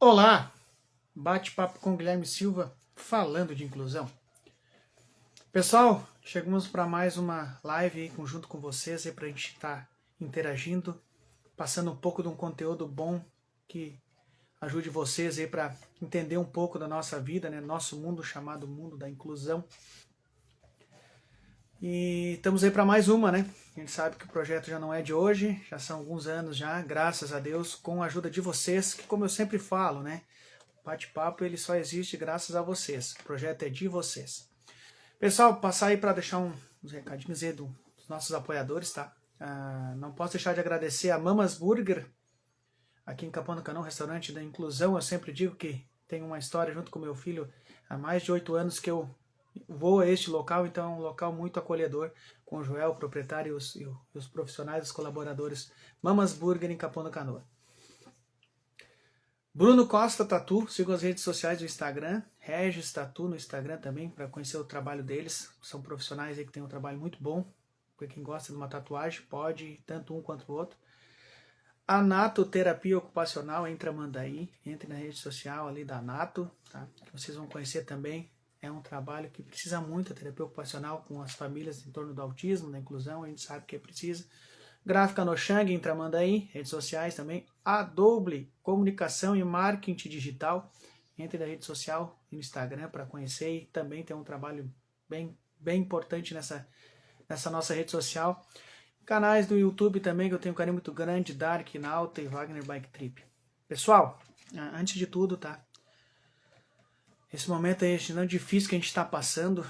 Olá, bate-papo com Guilherme Silva, falando de inclusão. Pessoal, chegamos para mais uma live aí, junto com vocês, para a gente estar interagindo, passando um pouco de um conteúdo bom que ajude vocês aí para entender um pouco da nossa vida, né? Nosso mundo chamado mundo da inclusão. E estamos aí para mais uma, né? A gente sabe que o projeto já não é de hoje, já são alguns anos já, graças a Deus, com a ajuda de vocês, que como eu sempre falo, né? O bate-papo ele só existe graças a vocês, o projeto é de vocês. Pessoal, passar aí para deixar uns recadinhos aí dos nossos apoiadores, tá? Não posso deixar de agradecer a Mamas Burger, aqui em Capão do Canoa, restaurante da inclusão. Eu sempre digo que tem uma história junto com meu filho, há mais de 8 anos que eu vou a este local, então é um local muito acolhedor, com o Joel, o proprietário, e os profissionais, os colaboradores. Mamas Burger em Capão do Canoa. Bruno Costa Tatu, sigam as redes sociais do Instagram, Regis Tatu no Instagram também, para conhecer o trabalho deles. São profissionais aí que têm um trabalho muito bom, para quem gosta de uma tatuagem, pode, tanto um quanto o outro. A Nato Terapia Ocupacional em Tramandaí, entre na rede social ali da Nato, tá? Que vocês vão conhecer também. É um trabalho que precisa muito, a terapia ocupacional com as famílias em torno do autismo, da inclusão, a gente sabe que é preciso. Gráfica no Xang, em Tramandaí, redes sociais também. A Doble, Comunicação e Marketing Digital, entre na rede social e no Instagram para conhecer, e também tem um trabalho bem importante nessa nossa rede social. Canais do YouTube também, que eu tenho um carinho muito grande, Dark, Nauta e Wagner Bike Trip. Pessoal, antes de tudo, tá? Esse momento aí, tão difícil que a gente está passando,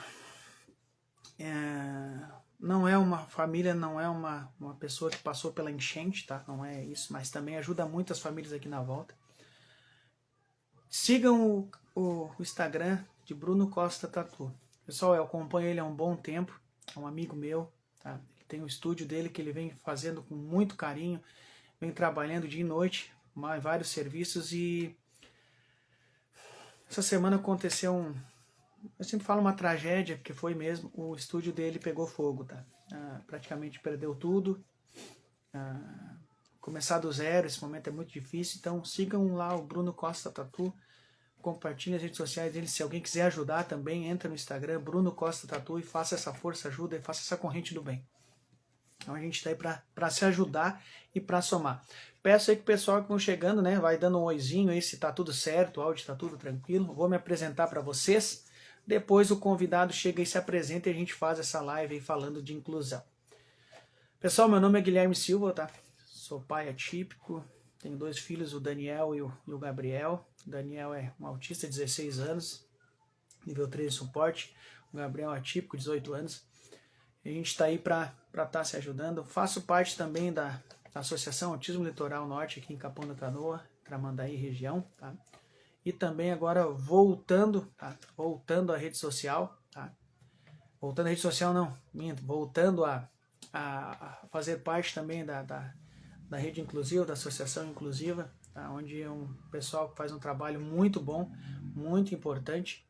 não é uma família, não é uma pessoa que passou pela enchente, tá? Não é isso, mas também ajuda muito as famílias aqui na volta. Sigam o Instagram de Bruno Costa Tatu. Pessoal, eu acompanho ele há um bom tempo, é um amigo meu, tá? Ele tem um estúdio dele que ele vem fazendo com muito carinho, vem trabalhando dia e noite, vários serviços, e essa semana aconteceu eu sempre falo uma tragédia, porque foi mesmo, o estúdio dele pegou fogo, tá? Praticamente perdeu tudo. Começar do zero, esse momento é muito difícil, então sigam lá o Bruno Costa Tatu, compartilhem as redes sociais dele, se alguém quiser ajudar também, entra no Instagram, Bruno Costa Tatu, e faça essa força, ajuda, e faça essa corrente do bem. Então a gente está aí para se ajudar e para somar. Peço aí que o pessoal que vão chegando, né, vai dando um oizinho aí se tá tudo certo, o áudio tá tudo tranquilo. Vou me apresentar para vocês. Depois o convidado chega e se apresenta e a gente faz essa live aí falando de inclusão. Pessoal, meu nome é Guilherme Silva, tá? Sou pai atípico, tenho 2 filhos, o Daniel e o Gabriel. O Daniel é um autista de 16 anos, nível 3 de suporte. O Gabriel é atípico, 18 anos. A gente está aí para estar se ajudando. Faço parte também da Associação Autismo Litoral Norte aqui em Capão da Canoa, Tramandaí região, tá? E também agora voltando, tá? Voltando à rede social, tá? Voltando à rede social não, minto, voltando a fazer parte também da rede inclusiva, da Associação Inclusiva, tá? Onde é um pessoal que faz um trabalho muito bom, muito importante.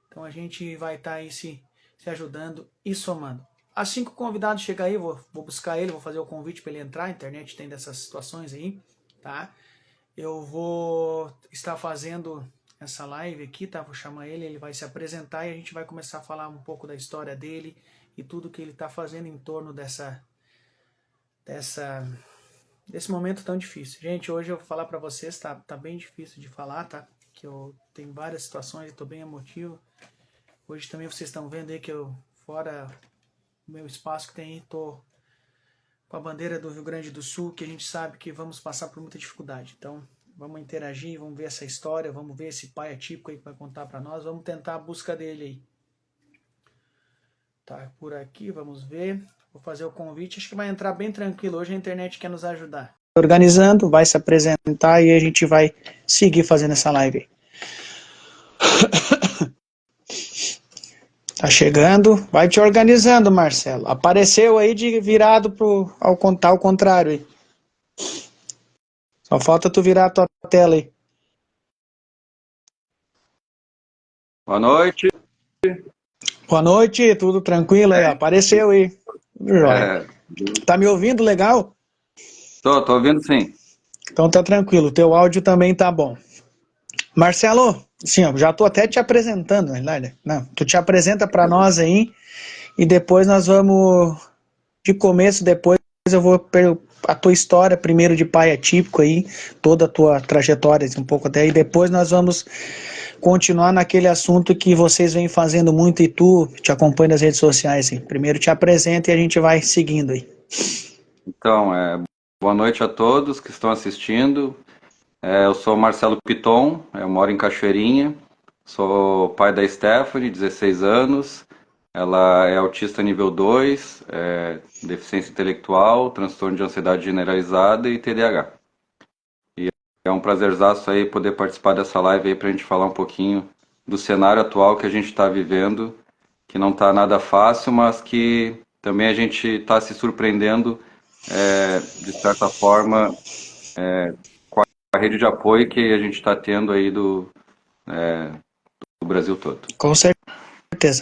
Então a gente vai estar aí se ajudando e somando. Assim que o convidado chegar aí, vou buscar ele, vou fazer o convite para ele entrar, a internet tem dessas situações aí, tá? Eu vou estar fazendo essa live aqui, tá? Vou chamar ele, ele vai se apresentar e a gente vai começar a falar um pouco da história dele e tudo que ele está fazendo em torno desse momento tão difícil. Gente, hoje eu vou falar para vocês, tá bem difícil de falar, tá? Que eu tenho várias situações, estou bem emotivo. Hoje também vocês estão vendo aí que eu, fora o meu espaço que tem aí, tô com a bandeira do Rio Grande do Sul, que a gente sabe que vamos passar por muita dificuldade. Então, vamos interagir, vamos ver essa história, vamos ver esse pai atípico aí que vai contar para nós, vamos tentar a busca dele aí. Tá por aqui, vamos ver. Vou fazer o convite, acho que vai entrar bem tranquilo. Hoje a internet quer nos ajudar. Organizando, vai se apresentar e a gente vai seguir fazendo essa live aí. Tá chegando, vai te organizando, Marcelo. Apareceu aí de virado ao contrário aí. Só falta tu virar a tua tela aí. Boa noite. Boa noite, tudo tranquilo aí? Apareceu aí. Joia. Tá me ouvindo legal? Tô ouvindo sim. Então tá tranquilo, teu áudio também tá bom. Marcelo, sim, ó, já tô até te apresentando, na verdade. Não, tu te apresenta para nós aí e depois nós vamos de começo, depois eu vou a tua história primeiro de pai atípico aí, toda a tua trajetória, assim, um pouco até, e depois nós vamos continuar naquele assunto que vocês vêm fazendo muito e tu te acompanha nas redes sociais, assim. Primeiro te apresenta e a gente vai seguindo aí. Então, boa noite a todos que estão assistindo. Eu sou Marcelo Piton, eu moro em Cachoeirinha, sou pai da Stephanie, 16 anos. Ela é autista nível 2, deficiência intelectual, transtorno de ansiedade generalizada e TDAH. E é um prazerzaço aí poder participar dessa live aí para a gente falar um pouquinho do cenário atual que a gente está vivendo, que não está nada fácil, mas que também a gente está se surpreendendo, de certa forma, a rede de apoio que a gente está tendo aí do Brasil todo. Com certeza.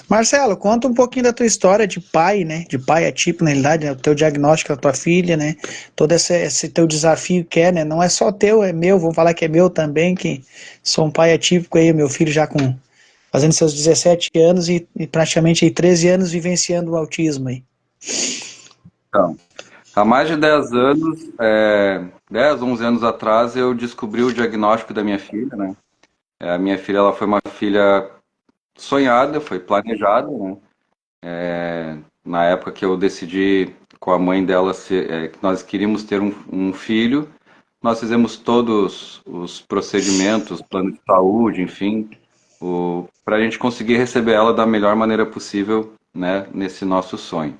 Marcelo, conta um pouquinho da tua história de pai, né? De pai atípico, na realidade, né? O teu diagnóstico da tua filha, né? Todo esse teu desafio que é, né? Não é só teu, é meu, vou falar que é meu também, que sou um pai atípico aí, meu filho já com fazendo seus 17 anos e praticamente aí 13 anos vivenciando o autismo aí. Então, há mais de 10 anos, 10, 11 anos atrás, eu descobri o diagnóstico da minha filha, né? A minha filha, ela foi uma filha sonhada, foi planejada, né? Na época que eu decidi com a mãe dela que nós queríamos ter um filho, nós fizemos todos os procedimentos, plano de saúde, enfim, para a gente conseguir receber ela da melhor maneira possível, né, nesse nosso sonho.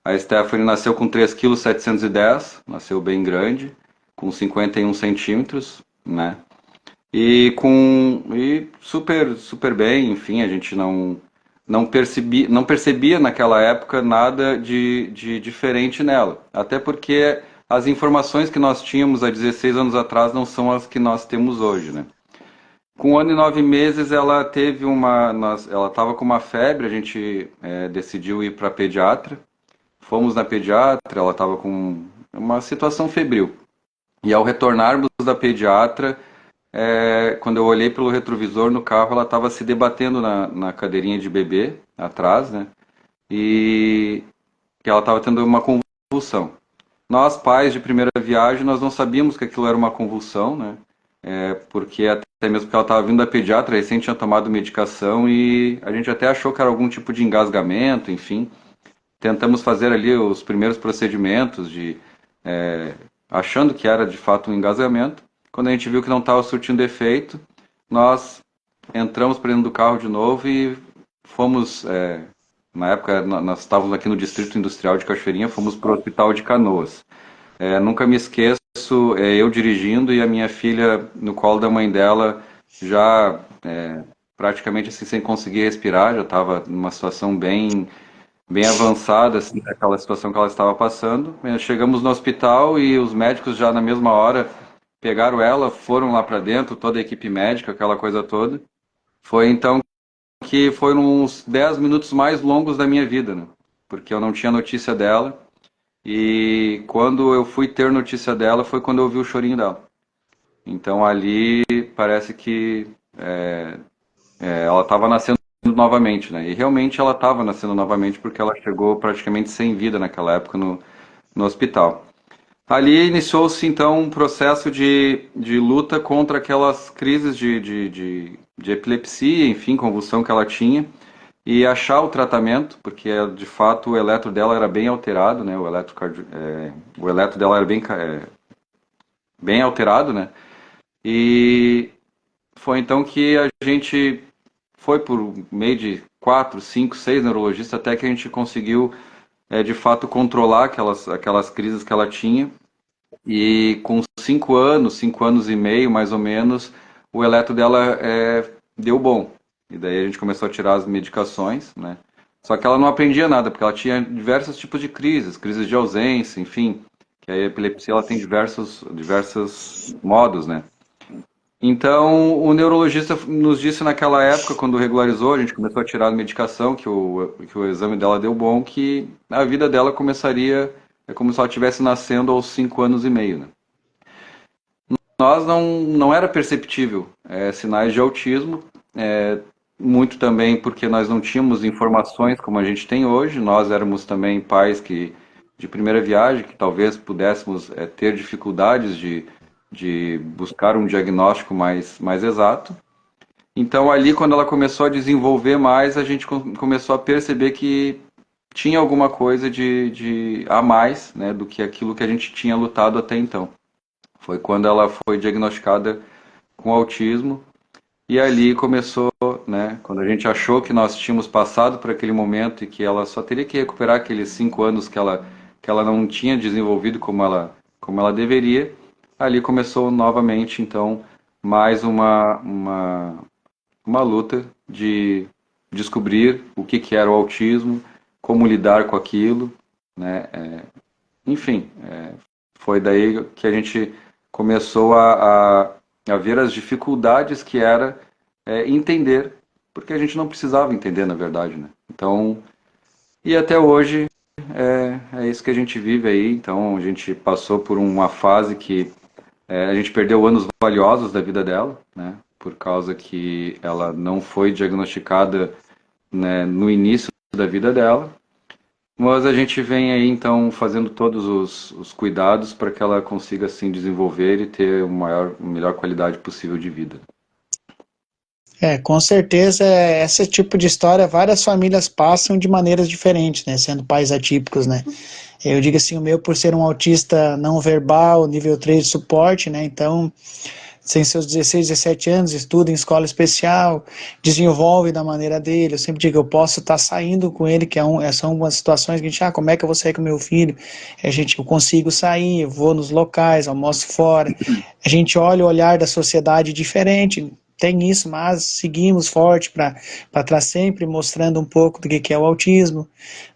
A Stephanie nasceu com 3,710 kg, nasceu bem grande, com 51 centímetros, né? E super super bem, enfim, a gente não percebia naquela época nada de diferente nela. Até porque as informações que nós tínhamos há 16 anos atrás não são as que nós temos hoje, né? Com 1 ano e 9 meses ela teve ela estava com uma febre, a gente decidiu ir para pediatra. Fomos na pediatra, ela estava com uma situação febril. E ao retornarmos da pediatra, quando eu olhei pelo retrovisor no carro, ela estava se debatendo na cadeirinha de bebê, atrás, né? E que ela estava tendo uma convulsão. Nós, pais de primeira viagem, nós não sabíamos que aquilo era uma convulsão, né? Porque até mesmo que ela estava vindo da pediatra, recém tinha tomado medicação e a gente até achou que era algum tipo de engasgamento, enfim. Tentamos fazer ali os primeiros procedimentos achando que era de fato um engasgamento. Quando a gente viu que não estava surtindo efeito, nós entramos para dentro do carro de novo e fomos, na época nós estávamos aqui no Distrito Industrial de Cachoeirinha, fomos para o Hospital de Canoas. Nunca me esqueço, eu dirigindo e a minha filha no colo da mãe dela, já praticamente assim, sem conseguir respirar, já estava numa situação bem avançada, assim, daquela situação que ela estava passando. Chegamos no hospital e os médicos já na mesma hora pegaram ela, foram lá para dentro, toda a equipe médica, aquela coisa toda. Foi então que foram uns 10 minutos mais longos da minha vida, né? Porque eu não tinha notícia dela. E quando eu fui ter notícia dela foi quando eu ouvi o chorinho dela. Então ali parece que ela estava nascendo novamente, né? E realmente ela estava nascendo novamente porque ela chegou praticamente sem vida naquela época no hospital. Ali iniciou-se então um processo de luta contra aquelas crises de epilepsia, enfim, convulsão que ela tinha, e achar o tratamento, porque de fato o eletro dela era bem alterado, né? O eletro dela era bem alterado, né? E foi então que a gente foi por meio de 4, 5, 6 neurologistas até que a gente conseguiu de fato controlar aquelas crises que ela tinha. E com 5 anos e meio mais ou menos, o eletro dela deu bom. E daí a gente começou a tirar as medicações, né? Só que ela não aprendia nada, porque ela tinha diversos tipos de crises de ausência, enfim. Que a epilepsia ela tem diversos modos, né? Então, o neurologista nos disse naquela época, quando regularizou, a gente começou a tirar a medicação, que o exame dela deu bom, que a vida dela começaria, como se ela estivesse nascendo aos 5 anos e meio, né? nós não era perceptível sinais de autismo, muito também porque nós não tínhamos informações como a gente tem hoje, nós éramos também pais de primeira viagem, que talvez pudéssemos ter dificuldades de buscar um diagnóstico mais exato. Então ali, quando ela começou a desenvolver mais, a gente começou a perceber que tinha alguma coisa de a mais, né, do que aquilo que a gente tinha lutado até então. Foi quando ela foi diagnosticada com autismo e ali começou, né, quando a gente achou que nós tínhamos passado por aquele momento e que ela só teria que recuperar aqueles 5 anos que ela não tinha desenvolvido como ela deveria, ali começou novamente, então, mais uma luta de descobrir o que era o autismo, como lidar com aquilo, né? Enfim, foi daí que a gente começou a ver as dificuldades que era entender, porque a gente não precisava entender, na verdade, né? Então, e até hoje é isso que a gente vive aí. Então, a gente passou por uma fase que a gente perdeu anos valiosos da vida dela, né? Por causa que ela não foi diagnosticada, né, no início da vida dela. Mas a gente vem aí então fazendo todos os cuidados para que ela consiga assim desenvolver e ter a melhor qualidade possível de vida. Com certeza, esse tipo de história várias famílias passam de maneiras diferentes, né? Sendo pais atípicos, né? Eu digo assim, o meu por ser um autista não verbal, nível 3 de suporte, né? Então, sem seus 16, 17 anos, estuda em escola especial, desenvolve da maneira dele. Eu sempre digo, eu posso estar saindo com ele, que são umas situações que a gente, como é que eu vou sair com meu filho? Eu consigo sair, eu vou nos locais, almoço fora. A gente olha o olhar da sociedade diferente, tem isso, mas seguimos forte para estar sempre mostrando um pouco do que é o autismo,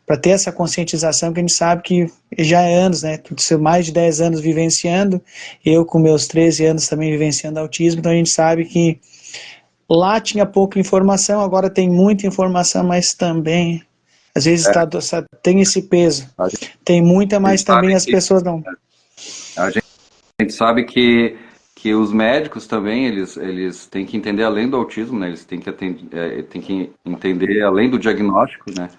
para ter essa conscientização que a gente sabe que já é anos, né? Mais de 10 anos vivenciando, eu com meus 13 anos também vivenciando autismo, então a gente sabe que lá tinha pouca informação, agora tem muita informação, mas também, às vezes tem esse peso. A Tem muita, gente mas também sabe as pessoas não. a gente sabe que os médicos também eles têm que entender além do autismo, né? Eles têm que entender além do diagnóstico, né?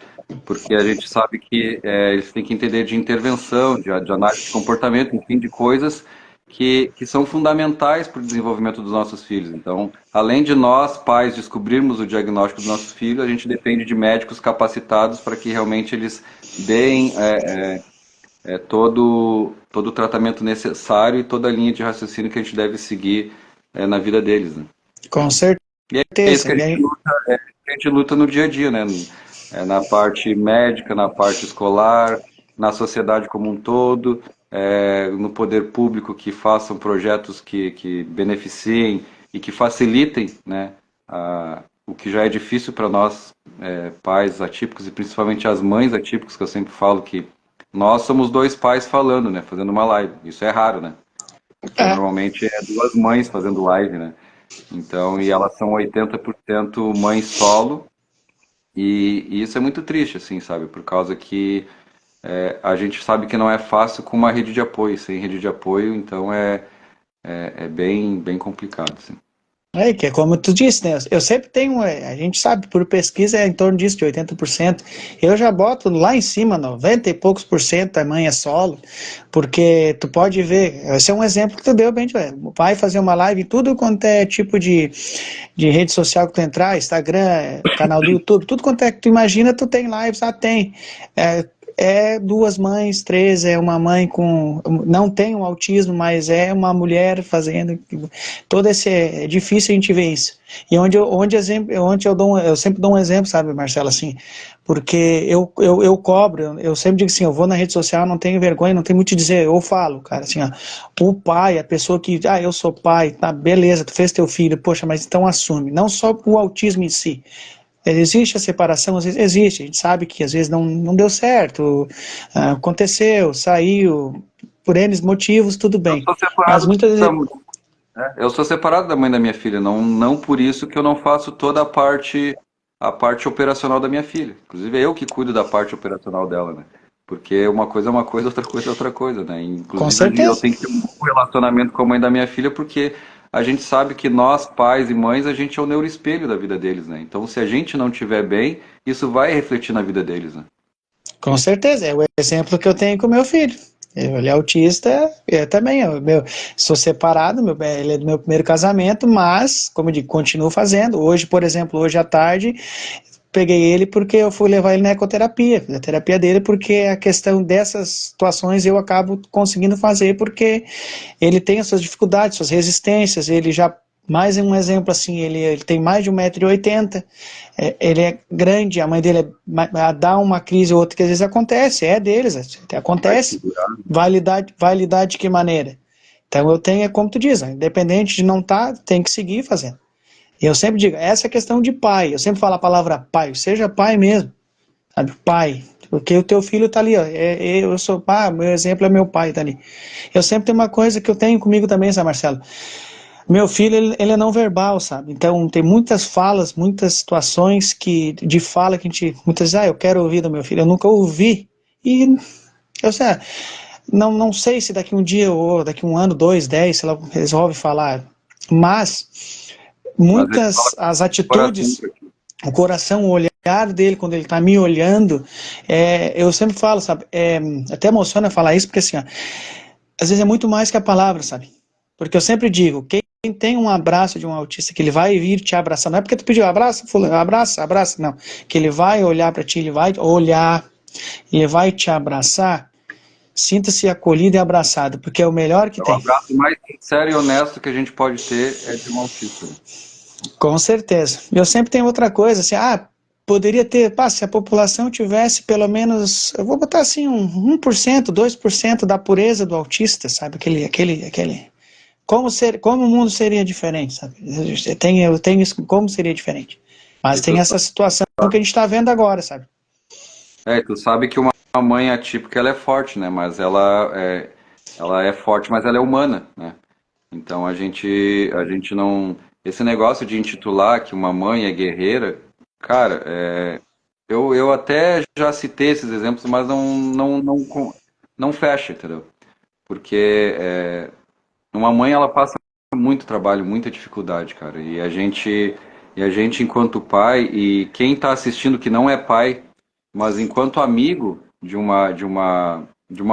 Porque a gente sabe que eles têm que entender de intervenção, de análise de comportamento, enfim, de coisas que são fundamentais para o desenvolvimento dos nossos filhos. Então, além de nós, pais, descobrirmos o diagnóstico dos nossos filhos, a gente depende de médicos capacitados para que realmente eles deem todo o tratamento necessário e toda a linha de raciocínio que a gente deve seguir na vida deles, né? Com E é isso certeza. que E aí, a gente luta no dia a dia, né? Na parte médica, na parte escolar, na sociedade como um todo, no poder público que façam projetos que beneficiem e que facilitem, né, o que já é difícil para nós, pais atípicos e principalmente as mães atípicas, que eu sempre falo que nós somos dois pais falando, né, fazendo uma live. Isso é raro, né? Porque é, normalmente é duas mães fazendo live, né? Então, e elas são 80% mãe solo, e isso é muito triste, assim, sabe? Por causa que a gente sabe que não é fácil com uma rede de apoio, sem rede de apoio, então é bem complicado, assim. que é como tu disse, né? Eu sempre tenho, a gente sabe, por pesquisa é em torno disso, de 80%. Eu já boto lá em cima, 90 e poucos por cento a mãe é solo, porque tu pode ver, esse é um exemplo que tu deu bem, o pai fazer uma live em tudo quanto é tipo de rede social que tu entrar, Instagram, canal do YouTube, tudo quanto é que tu imagina, tu tem lives, tem. Duas mães, três, é uma mãe com, não tem um autismo, mas é uma mulher fazendo, todo esse, é difícil a gente ver isso. E eu sempre dou um exemplo, sabe, Marcelo, assim, porque eu cobro, eu sempre digo assim, eu vou na rede social, não tenho vergonha, não tenho muito a dizer, eu falo, cara, assim, ó, o pai, a pessoa que, eu sou pai, tá, beleza, tu fez teu filho, poxa, mas então assume, não só o autismo em si, existe a separação, às vezes existe, a gente sabe que às vezes não deu certo, aconteceu, saiu, por N motivos, tudo Eu bem, sou mas separado muitas da, vezes, eu sou separado da mãe da minha filha, não por isso que eu não faço toda a parte operacional da minha filha. Inclusive é eu que cuido da parte operacional dela, né? Porque uma coisa é uma coisa, outra coisa é outra coisa, né? Com Inclusive, eu certeza. tenho que ter um bom relacionamento com a mãe da minha filha, porque a gente sabe que nós, pais e mães, a gente é o neuroespelho da vida deles, né? Então, se a gente não estiver bem, isso vai refletir na vida deles, né? Com certeza, é o exemplo que eu tenho com meu filho. Ele é autista, eu também. Sou separado, ele é do meu primeiro casamento, mas, como eu digo, continuo fazendo. Hoje, por exemplo, hoje à tarde, peguei ele porque eu fui levar ele na ecoterapia, a terapia dele, porque a questão dessas situações eu acabo conseguindo fazer, porque ele tem as suas dificuldades, suas resistências, ele já. Mais um exemplo assim, ele tem mais de 1,80 m, ele é grande, a mãe dele dá uma crise ou outra que às vezes acontece, é deles, Vai acontece, segurar. vai lidar de que maneira? Então eu tenho, é como tu diz, independente de não estar, tem que seguir fazendo. E eu sempre digo, essa é questão de pai, eu sempre falo a palavra pai, seja pai mesmo, sabe, pai, porque o teu filho está ali, ó, eu sou pai, meu exemplo é meu pai, está ali. Eu sempre tenho uma coisa que eu tenho comigo também, sabe, Marcelo? Meu filho, ele é não verbal, sabe? Então, tem muitas falas, muitas situações de fala que a gente, muitas vezes, eu quero ouvir do meu filho, eu nunca ouvi. E eu sei, não sei se daqui um dia ou daqui um ano, dois, 10, sei lá, resolve falar. Mas, Mas ele fala as com o coração atitudes, pra ti. o coração, o olhar dele, quando ele está me olhando, eu sempre falo, sabe? Até emociona falar isso, porque assim, ó, às vezes é muito mais que a palavra, sabe? Porque eu sempre digo, quem tem um abraço de um autista, que ele vai vir te abraçar, não é porque tu pediu abraço, fulano, abraça, abraça, não. Que ele vai olhar para ti, ele vai olhar, ele vai te abraçar, sinta-se acolhido e abraçado, porque é o melhor que É o tem. abraço mais sincero e honesto que a gente pode ter é de um autista, né? Com certeza. Eu sempre tenho outra coisa, assim, poderia ter, se a população tivesse pelo menos, eu vou botar assim, 1%, 2% da pureza do autista, sabe? Aquele como o mundo seria diferente, sabe? Eu tenho isso, como seria diferente. Mas E tu tem essa situação que a gente está vendo agora, sabe? tu sabe que uma mãe atípica ela é forte, né? Mas ela é forte, mas ela é humana, né? Então a gente não. Esse negócio de intitular que uma mãe é guerreira, cara, eu até já citei esses exemplos, mas não fecha, entendeu? Porque uma mãe ela passa muito trabalho, muita dificuldade, cara. E a gente enquanto pai e quem está assistindo que não é pai, mas enquanto amigo de uma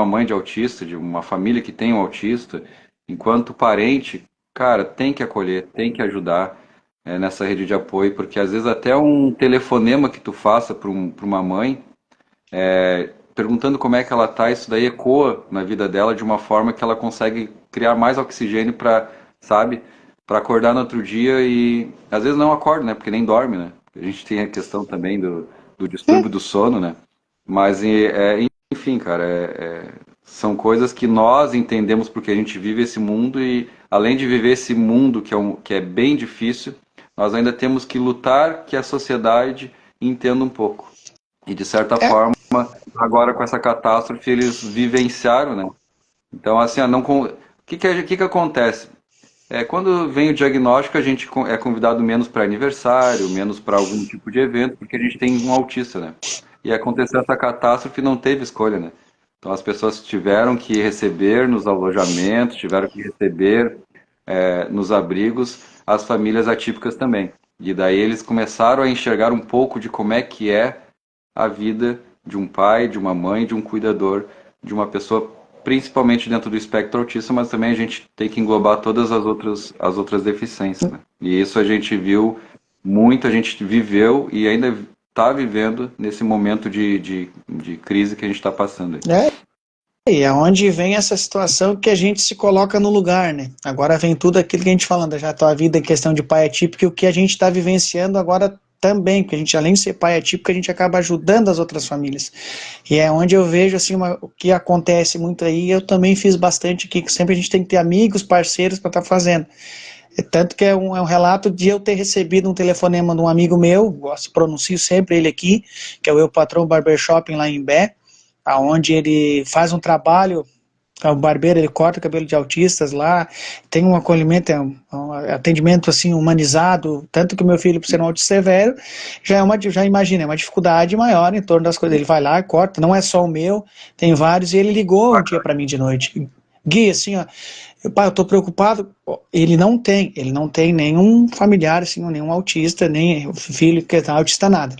mãe de autista, de uma família que tem um autista, enquanto parente, cara, tem que acolher, tem que ajudar nessa rede de apoio, porque às vezes até um telefonema que tu faça para uma mãe, perguntando como é que ela tá, isso daí ecoa na vida dela de uma forma que ela consegue criar mais oxigênio para, sabe, para acordar no outro dia e às vezes não acorda, né, porque nem dorme, né? A gente tem a questão também do distúrbio do sono, né? Mas, enfim, cara, são coisas que nós entendemos porque a gente vive esse mundo e, além de viver esse mundo que é bem difícil, nós ainda temos que lutar que a sociedade entenda um pouco. E, de certa É, forma, agora com essa catástrofe, eles vivenciaram, né? Então, assim, o que que acontece? Quando vem o diagnóstico, a gente é convidado menos para aniversário, menos para algum tipo de evento, porque a gente tem um autista, né? E aconteceu essa catástrofe, não teve escolha, né? Então as pessoas tiveram que receber nos alojamentos, tiveram que receber nos abrigos as famílias atípicas também. E daí eles começaram a enxergar um pouco de como é que é a vida de um pai, de uma mãe, de um cuidador, de uma pessoa, principalmente dentro do espectro autista, mas também a gente tem que englobar todas as outras deficiências, né? E isso a gente viu muito, a gente viveu e ainda está vivendo nesse momento de crise que a gente está passando aí. e é onde vem essa situação que a gente se coloca no lugar, né? Agora vem tudo aquilo que a gente falando, já a tua vida em questão de pai atípico, e o que a gente está vivenciando agora também, porque a gente, além de ser pai atípico, a gente acaba ajudando as outras famílias. E é onde eu vejo, assim, o que acontece muito aí, eu também fiz bastante aqui, que sempre a gente tem que ter amigos, parceiros para estar fazendo. Tanto que é um relato de eu ter recebido um telefonema de um amigo meu, gosto, pronuncio sempre ele aqui, que é o Eu Patrão Barbershop lá em Bé, aonde ele faz um trabalho O barbeiro, ele corta o cabelo de autistas lá, tem um acolhimento, um atendimento assim humanizado, tanto que o meu filho, por ser um autista severo, já imagina, é uma dificuldade maior em torno das coisas. Ele vai lá, corta, não é só o meu, tem vários, e ele ligou um dia para mim de noite. Gui, assim, ó, pai, eu tô preocupado. Ele não tem nenhum familiar, assim, nenhum autista, nem filho que é autista, nada.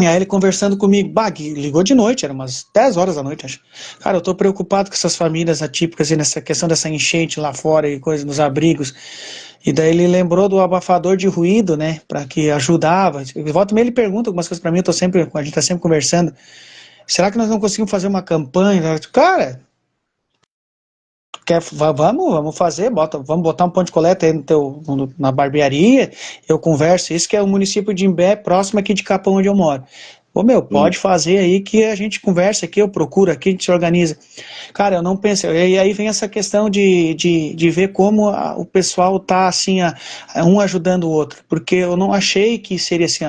E aí ele conversando comigo, ligou de noite, era umas 10 horas da noite, acho. Cara, eu tô preocupado com essas famílias atípicas e nessa questão dessa enchente lá fora e coisa nos abrigos. E daí ele lembrou do abafador de ruído, né, para que ajudava. Volta e meia ele pergunta algumas coisas para mim, a gente tá sempre conversando. Será que nós não conseguimos fazer uma campanha? Cara, vamos fazer, vamos botar um ponto de coleta aí na barbearia, eu converso, isso que é o município de Imbé, próximo aqui de Capão, onde eu moro. Ô meu, Sim. pode fazer aí que a gente conversa aqui, eu procuro aqui, a gente se organiza. Cara, eu não penso, e aí vem essa questão de ver como o pessoal tá assim, um ajudando o outro, porque eu não achei que seria assim,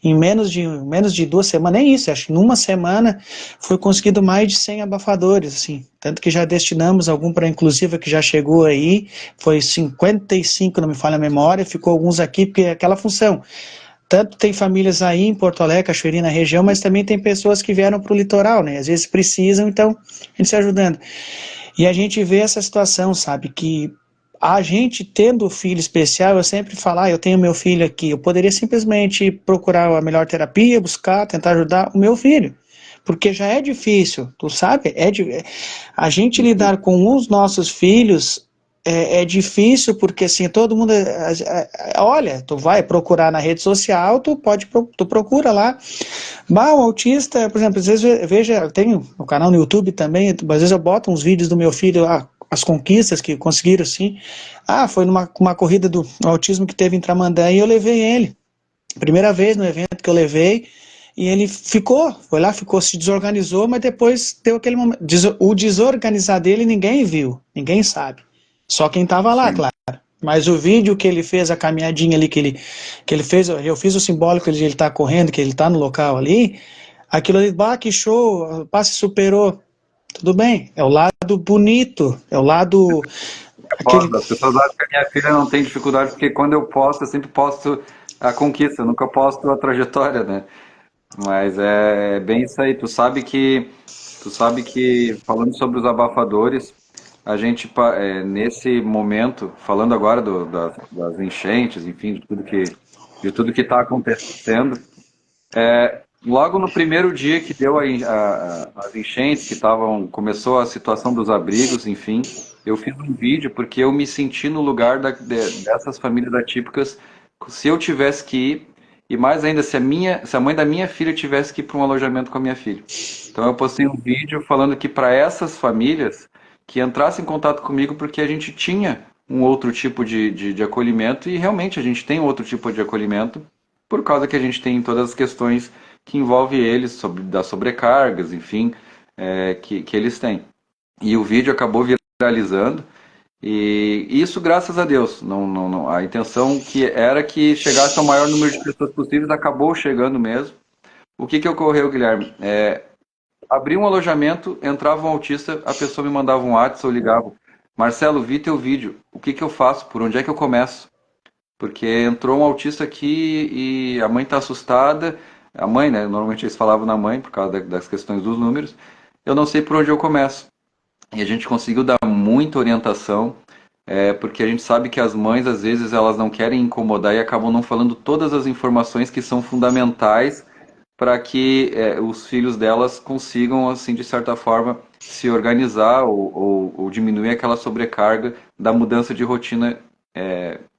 em menos de 2 semanas, nem isso, acho que numa semana foi conseguido mais de 100 abafadores, assim, tanto que já destinamos algum para a inclusiva que já chegou aí, foi 55, não me falha a memória, ficou alguns aqui, porque é aquela função. Tanto tem famílias aí em Porto Alegre, Cachoeirinha, na região, mas também tem pessoas que vieram para o litoral, né? Às vezes precisam, então a gente se ajudando. E a gente vê essa situação, sabe? Que a gente tendo filho especial, eu sempre falo, eu tenho meu filho aqui, eu poderia simplesmente procurar a melhor terapia, buscar, tentar ajudar o meu filho. Porque já é difícil, tu sabe? A gente lidar com os nossos filhos é difícil porque assim todo mundo olha, tu vai procurar na rede social, tu procura lá, o autista, por exemplo, às vezes veja, eu tenho um canal no YouTube também, às vezes eu boto uns vídeos do meu filho lá, as conquistas que conseguiram assim, foi uma corrida do autismo que teve em Tramandaí e eu levei ele, primeira vez no evento que eu levei. E ele foi lá, se desorganizou, mas depois deu aquele momento. O desorganizar dele ninguém viu, ninguém sabe. Só quem estava lá, Sim. claro. Mas o vídeo que ele fez, a caminhadinha ali que ele fez, eu fiz o simbólico de ele estar correndo, que ele está no local ali, aquilo ali, que show, se superou. Tudo bem, é o lado bonito, é o lado, aquele... As pessoas acham que a minha filha não tem dificuldade, porque quando eu posto, eu sempre posto a conquista, eu nunca posto a trajetória, né? Mas é bem isso aí. Tu sabe que falando sobre os abafadores, a gente nesse momento, falando agora das enchentes, enfim, de tudo que está acontecendo, logo no primeiro dia que deu as enchentes, começou a situação dos abrigos, enfim, eu fiz um vídeo porque eu me senti no lugar dessas famílias atípicas, se eu tivesse que ir, e mais ainda, se a mãe da minha filha tivesse que ir para um alojamento com a minha filha. Então eu postei um vídeo falando que para essas famílias que entrassem em contato comigo porque a gente tinha um outro tipo de acolhimento e realmente a gente tem outro tipo de acolhimento por causa que a gente tem todas as questões que envolvem eles, das sobrecargas, enfim, que eles têm. E o vídeo acabou viralizando, e isso graças a Deus. A intenção que era que chegasse ao maior número de pessoas possíveis acabou chegando mesmo. O que ocorreu, Guilherme? Abri um alojamento, entrava um autista, a pessoa me mandava um WhatsApp ou ligava. Marcelo, vi teu vídeo. O que eu faço? Por onde é que eu começo? Porque entrou um autista aqui e a mãe está assustada. A mãe, né? Normalmente eles falavam na mãe por causa das questões dos números. Eu não sei por onde eu começo. E a gente conseguiu dar muita orientação, porque a gente sabe que as mães, às vezes, elas não querem incomodar e acabam não falando todas as informações que são fundamentais para que os filhos delas consigam, assim, de certa forma, se organizar ou diminuir aquela sobrecarga da mudança de rotina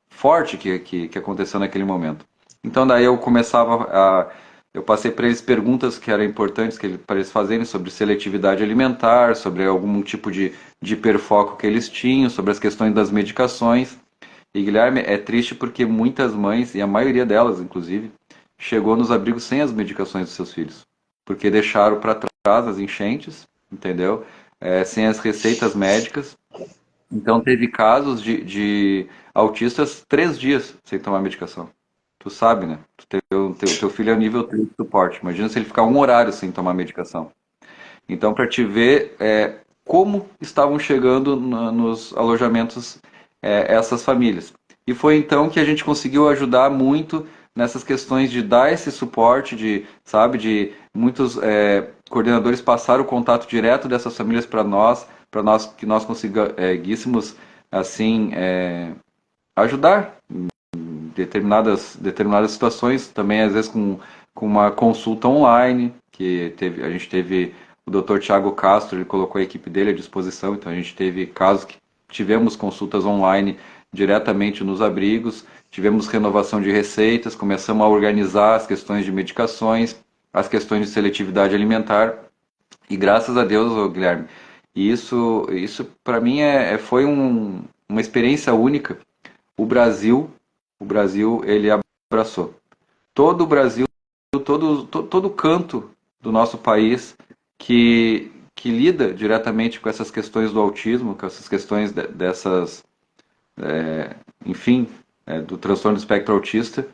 forte que aconteceu naquele momento. Então daí eu passei para eles perguntas que eram importantes para eles fazerem sobre seletividade alimentar, sobre algum tipo de hiperfoco que eles tinham, sobre as questões das medicações. E Guilherme, é triste porque muitas mães, e a maioria delas inclusive, chegou nos abrigos sem as medicações dos seus filhos, porque deixaram para trás as enchentes, entendeu? Sem as receitas médicas. Então teve casos de autistas 3 dias sem tomar medicação. Tu sabe, né? Teu filho é nível 3 de suporte. Imagina se ele ficar um horário sem tomar medicação. Então, para te ver como estavam chegando nos alojamentos essas famílias. E foi então que a gente conseguiu ajudar muito nessas questões de dar esse suporte, de muitos coordenadores passaram o contato direto dessas famílias para nós que nós conseguíssemos assim ajudar em determinadas situações, também às vezes com uma consulta online, a gente teve o Dr. Tiago Castro, ele colocou a equipe dele à disposição, então a gente teve casos que tivemos consultas online diretamente nos abrigos, tivemos renovação de receitas, começamos a organizar as questões de medicações, as questões de seletividade alimentar, e graças a Deus, Guilherme, isso para mim foi uma experiência única. O Brasil ele abraçou. Todo o Brasil, todo canto do nosso país que lida diretamente com essas questões do autismo, com essas questões enfim, do transtorno do espectro autista,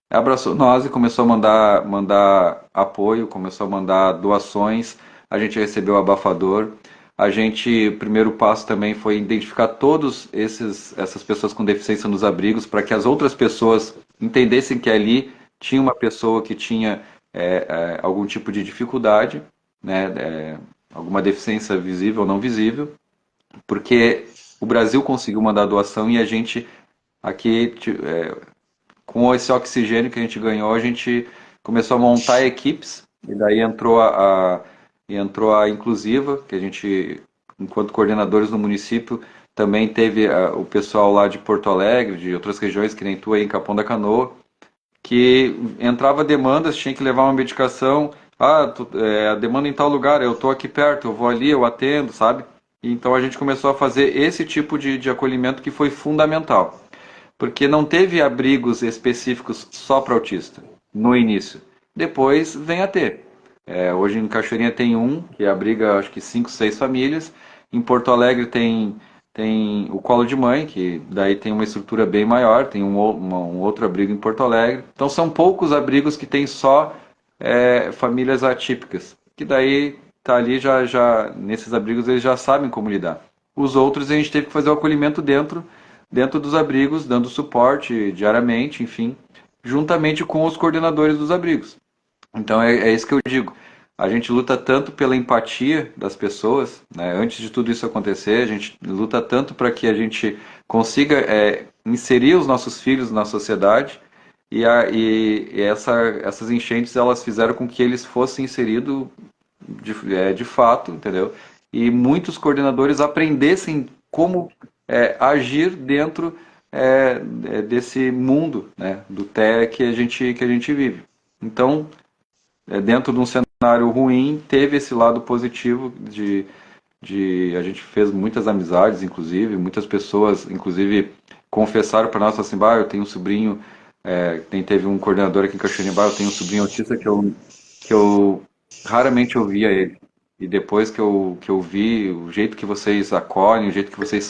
abraçou nós e começou a mandar apoio, começou a mandar doações, a gente recebeu abafador, o primeiro passo também foi identificar todas essas pessoas com deficiência nos abrigos, para que as outras pessoas entendessem que ali tinha uma pessoa que tinha algum tipo de dificuldade, né, alguma deficiência visível ou não visível, porque o Brasil conseguiu mandar doação e a gente aqui, com esse oxigênio que a gente ganhou, a gente começou a montar equipes, e daí entrou a inclusiva, que a gente, enquanto coordenadores no município, também teve o pessoal lá de Porto Alegre, de outras regiões, que nem tu aí em Capão da Canoa, que entrava demandas, tinha que levar uma medicação, a demanda em tal lugar, eu estou aqui perto, eu vou ali, eu atendo, sabe? Então a gente começou a fazer esse tipo de acolhimento que foi fundamental, porque não teve abrigos específicos só para autista no início. Depois vem a ter. Hoje em Cachoeirinha tem um que abriga acho que 5, 6 famílias. Em Porto Alegre tem o Colo de Mãe, que daí tem uma estrutura bem maior, tem um outro abrigo em Porto Alegre. Então são poucos abrigos que tem só famílias atípicas, que daí tá ali nesses abrigos eles já sabem como lidar. Os outros a gente teve que fazer o acolhimento dentro dos abrigos, dando suporte diariamente, enfim, juntamente com os coordenadores dos abrigos. Então é isso que eu digo. A gente luta tanto pela empatia das pessoas, né? Antes de tudo isso acontecer, a gente luta tanto para que a gente consiga inserir os nossos filhos na sociedade essas enchentes elas fizeram com que eles fossem inseridos de fato, entendeu? E muitos coordenadores aprendessem como agir dentro desse mundo, né, do TEA que a gente vive. Então, dentro de um cenário ruim, teve esse lado positivo a gente fez muitas amizades, inclusive, muitas pessoas, inclusive, confessaram para nós assim, eu tenho um sobrinho, teve um coordenador aqui em Cachoeirinha, eu tenho um sobrinho autista que eu raramente ouvia ele. E depois que eu vi o jeito que vocês acolhem, o jeito que vocês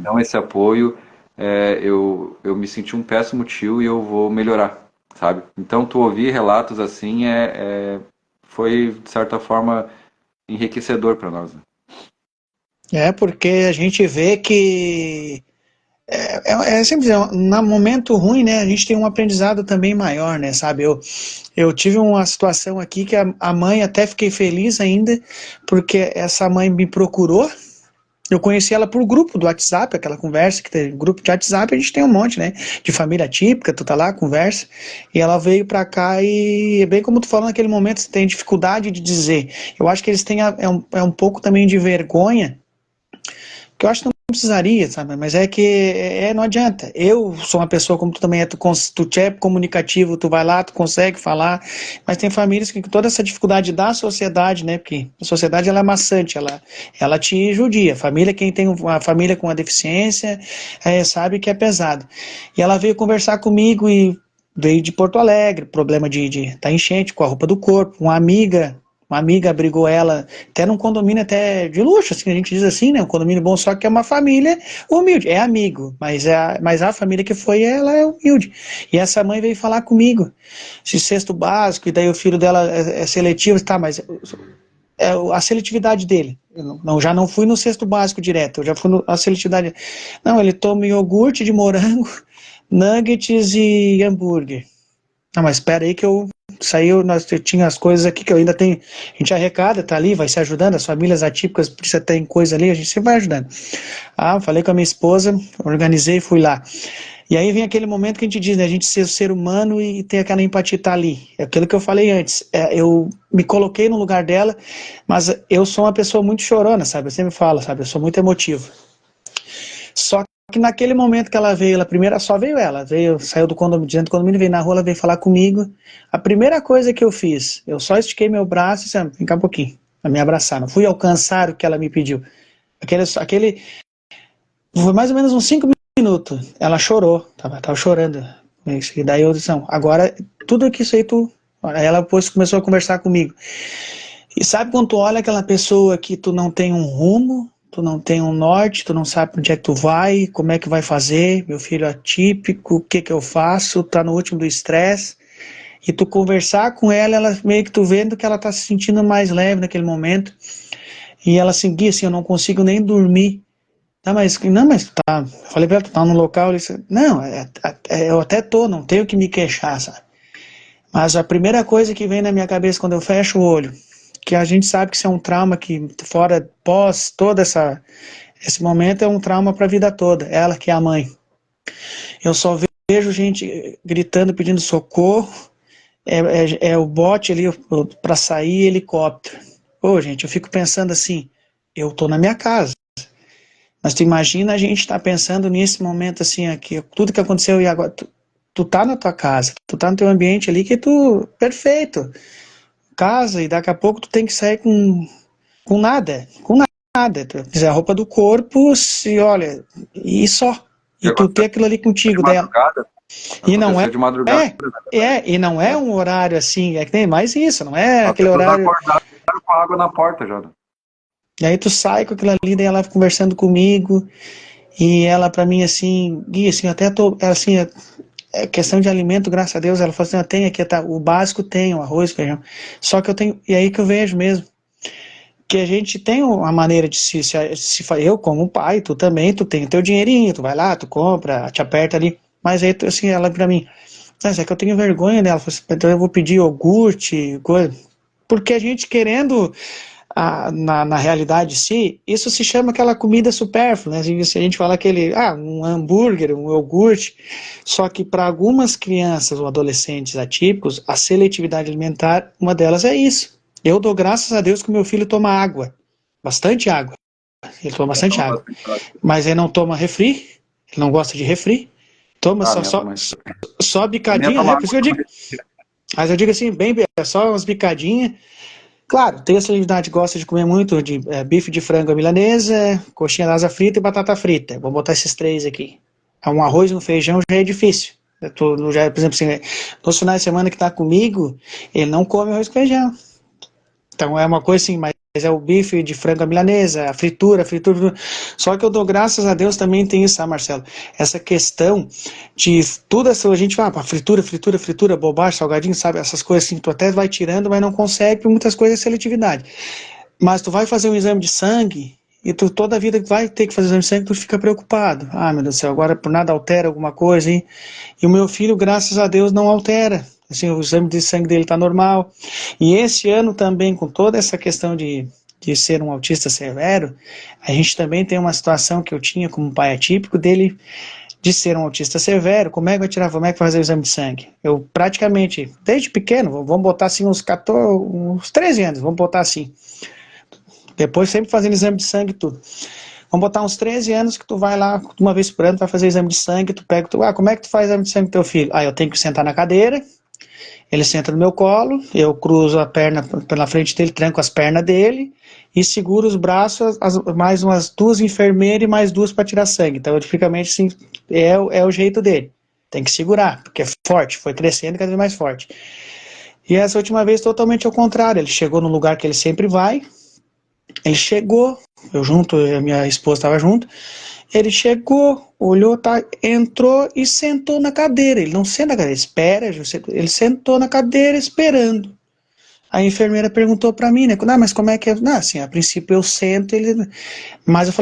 dão esse apoio, eu me senti um péssimo tio e eu vou melhorar, sabe? Então, tu ouvir relatos assim foi, de certa forma, enriquecedor para nós. Porque a gente vê que sempre no momento ruim, né, a gente tem um aprendizado também maior, né, sabe? Eu tive uma situação aqui que a mãe, até fiquei feliz ainda, porque essa mãe me procurou. Eu conheci ela por grupo do WhatsApp, aquela conversa que tem grupo de WhatsApp, a gente tem um monte, né, de família típica, tu tá lá, conversa, e ela veio pra cá e, bem como tu falou naquele momento, você tem dificuldade de dizer. Eu acho que eles têm um pouco também de vergonha, que eu acho que não precisaria, sabe? Mas é que não adianta. Eu sou uma pessoa como tu também é, tu é comunicativo, tu vai lá, tu consegue falar, mas tem famílias que com toda essa dificuldade da sociedade, né? Porque a sociedade ela é maçante, ela te judia. Família, quem tem uma família com uma deficiência, sabe que é pesado. E ela veio conversar comigo e veio de Porto Alegre, problema de tá enchente com a roupa do corpo, uma amiga abrigou ela, até num condomínio até de luxo, assim, a gente diz assim, né, um condomínio bom, só que é uma família humilde, é amigo, mas a família que foi, ela é humilde. E essa mãe veio falar comigo, esse cesto básico, e daí o filho dela é seletivo, tá, mas a seletividade dele. Eu já não fui no cesto básico direto, eu já fui na seletividade. Não, ele toma iogurte de morango, nuggets e hambúrguer. Não, mas espera aí que eu tinha as coisas aqui que eu ainda tenho. A gente arrecada, tá ali, vai se ajudando, as famílias atípicas precisam ter coisa ali, a gente sempre vai ajudando. Falei com a minha esposa, organizei e fui lá. E aí vem aquele momento que a gente diz, né, a gente ser humano e tem aquela empatia tá ali. É aquilo que eu falei antes, eu me coloquei no lugar dela, mas eu sou uma pessoa muito chorona, sabe? Eu sempre falo, sabe? Eu sou muito emotivo. Só que naquele momento que ela veio, só veio ela, saiu do condomínio, dentro do condomínio, veio na rua, ela veio falar comigo. A primeira coisa que eu fiz, eu só estiquei meu braço e disse, vem cá um pouquinho, pra me abraçar. Não fui alcançar o que ela me pediu. Foi mais ou menos uns 5 minutos. Ela chorou, tava chorando. E daí eu disse, não, agora tudo que isso aí Aí ela depois começou a conversar comigo. E sabe quando tu olha aquela pessoa que tu não tem um rumo, tu não tem um norte, tu não sabe onde é que tu vai, como é que vai fazer, meu filho é atípico, o que que eu faço, tá no último do estresse, e tu conversar com ela meio que tu vendo que ela tá se sentindo mais leve naquele momento, e ela seguia assim, eu não consigo nem dormir. Mas tá, eu falei pra ela, tu tá no local, ele disse, não, eu até não tenho que me queixar, sabe? Mas a primeira coisa que vem na minha cabeça quando eu fecho o olho, que a gente sabe que isso é um trauma que fora, pós todo esse momento, é um trauma para a vida toda, ela que é a mãe. Eu só vejo gente gritando, pedindo socorro, é o bote ali para sair, helicóptero. Pô, gente, eu fico pensando assim, eu tô na minha casa, mas tu imagina a gente tá pensando nesse momento assim, aqui, tudo que aconteceu e agora, tu tá na tua casa, tu tá no teu ambiente ali que perfeito, casa, e daqui a pouco tu tem que sair com nada, tu quiser a roupa do corpo, se olha, e só, e tu ter aquilo ali contigo dela. E não de madrugada. E não é um horário assim, é que tem mais isso, não é aquele horário. Com água na porta, Jordan. E aí tu sai com aquilo ali, daí ela conversando comigo, e ela pra mim assim, Gui, assim, até tô, assim, é questão de alimento, graças a Deus, ela falou assim, eu tenho aqui, tá, o básico tem, o arroz, feijão, só que eu tenho, e aí que eu vejo mesmo, que a gente tem uma maneira de se eu como pai, tu também, tu tem o teu dinheirinho, tu vai lá, tu compra, te aperta ali, mas aí, assim, ela pra mim, mas é que eu tenho vergonha dela, então eu vou pedir iogurte, coisa, porque a gente querendo, na realidade sim, isso se chama aquela comida supérflua, né? Se a gente fala um hambúrguer, um iogurte, só que para algumas crianças ou adolescentes atípicos, a seletividade alimentar, uma delas é isso. Eu dou graças a Deus que o meu filho toma água, bastante água, ele toma bastante água, mas ele não toma refri, ele não gosta de refri, toma só bicadinha, por isso que eu digo, mas eu digo assim, só umas bicadinhas. Claro, tem a celebridade que gosta de comer muito de bife de frango à milanesa, coxinha de asa frita e batata frita. Vou botar esses 3 aqui. Um arroz e um feijão já é difícil. Por exemplo, assim, nos finais de semana que está comigo, ele não come arroz e feijão. Então é uma coisa assim, mas é o bife de frango à milanesa, a fritura. Só que eu dou graças a Deus também tem isso, Marcelo? Essa questão de tudo essa, a gente fala, fritura, bobagem, salgadinho, sabe? Essas coisas assim, tu até vai tirando, mas não consegue, por muitas coisas é seletividade. Mas tu vai fazer um exame de sangue, e tu toda a vida vai ter que fazer exame de sangue, tu fica preocupado. Meu Deus do céu, agora por nada altera alguma coisa, hein? E o meu filho, graças a Deus, não altera. Assim, o exame de sangue dele está normal. E esse ano também, com toda essa questão de ser um autista severo, a gente também tem uma situação que eu tinha como pai atípico dele de ser um autista severo. Como é que vai fazer o exame de sangue? Eu praticamente, desde pequeno, vamos botar assim uns 13 anos, vamos botar assim. Depois sempre fazendo exame de sangue e tudo. Vamos botar uns 13 anos que tu vai lá, uma vez por ano, vai fazer exame de sangue, tu pega, como é que tu faz exame de sangue do teu filho? Eu tenho que sentar na cadeira, ele senta no meu colo, eu cruzo a perna pela frente dele, tranco as pernas dele e seguro os braços, mais umas 2 enfermeiras e mais 2 para tirar sangue. Então, tipicamente, assim, é o jeito dele. Tem que segurar, porque é forte, foi crescendo cada vez mais forte. E essa última vez, totalmente ao contrário. Ele chegou no lugar que ele sempre vai, ele chegou, a minha esposa estava junto, ele chegou, olhou, entrou e sentou na cadeira. Ele não senta na cadeira, espera, ele sentou na cadeira esperando. A enfermeira perguntou para mim, né? Não, mas como é que é? Não, assim, a princípio eu sento, mas eu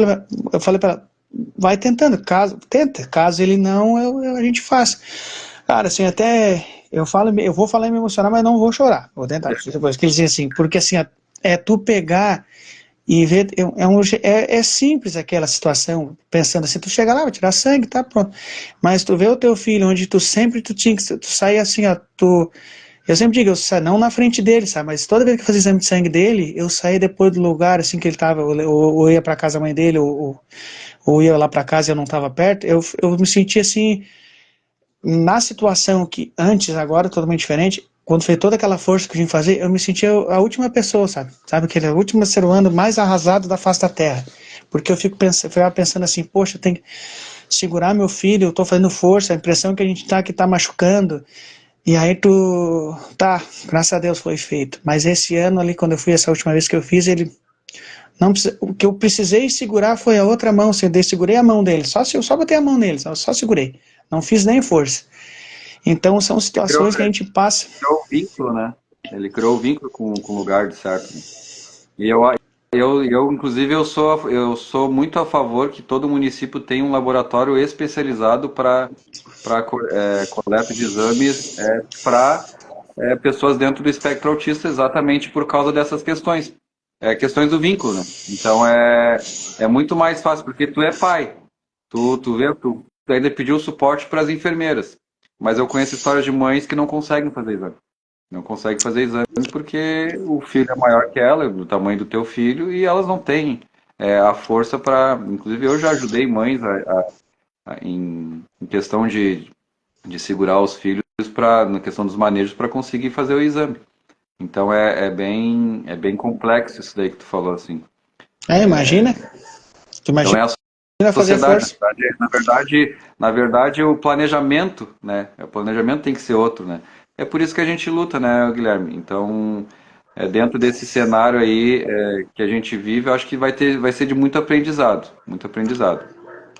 falei para ela, vai tentando, caso ele não, a gente faz. Cara, assim, até eu vou falar e me emocionar, mas não vou chorar. Vou tentar. Depois que ele dizia assim, porque assim, é tu pegar e ver, é simples aquela situação, pensando assim, tu chega lá, vai tirar sangue, tá pronto. Mas tu vê o teu filho, onde tu tinha que, tu sai assim, ó, eu sempre digo, não na frente dele, sabe? Mas toda vez que eu fazia exame de sangue dele, eu saía depois do lugar, assim, que ele tava, ou ia pra casa da mãe dele, ou ia lá pra casa e eu não tava perto, eu me sentia assim, na situação que antes, agora, totalmente diferente, quando foi toda aquela força que a gente fazia, eu me sentia a última pessoa, sabe? Sabe, aquele último ser humano mais arrasado da face da terra. Porque eu ficava pensando assim, poxa, eu tenho que segurar meu filho, eu tô fazendo força, a impressão que a gente tá que tá machucando. E aí graças a Deus foi feito. Mas esse ano ali, quando eu fui, essa última vez que eu fiz, ele não o que eu precisei segurar foi a outra mão, eu segurei a mão dele, só botei a mão nele, só segurei. Não fiz nem força. Então são Ele criou, situações que a gente passa. criou o vínculo, né? Ele criou o vínculo com o lugar, de certo. Né? E inclusive, eu sou muito a favor que todo município tenha um laboratório especializado para coleta de exames para pessoas dentro do espectro autista, exatamente por causa dessas questões. Questões do vínculo, né? Então é muito mais fácil, porque tu é pai. Tu ainda pediu suporte para as enfermeiras. Mas eu conheço histórias de mães que não conseguem fazer exame. Não conseguem fazer exame porque o filho é maior que ela, do tamanho do teu filho, e elas não têm a força para. Inclusive, eu já ajudei mães em questão de segurar os filhos na questão dos manejos para conseguir fazer o exame. Então é bem complexo isso daí que tu falou, assim. Imagina, tu Então imagina é a fazer sociedade, força. na verdade, o planejamento, né? O planejamento tem que ser outro, né? É por isso que a gente luta, né, Guilherme? Então, dentro desse cenário aí que a gente vive, eu acho que vai ser de muito aprendizado, muito aprendizado.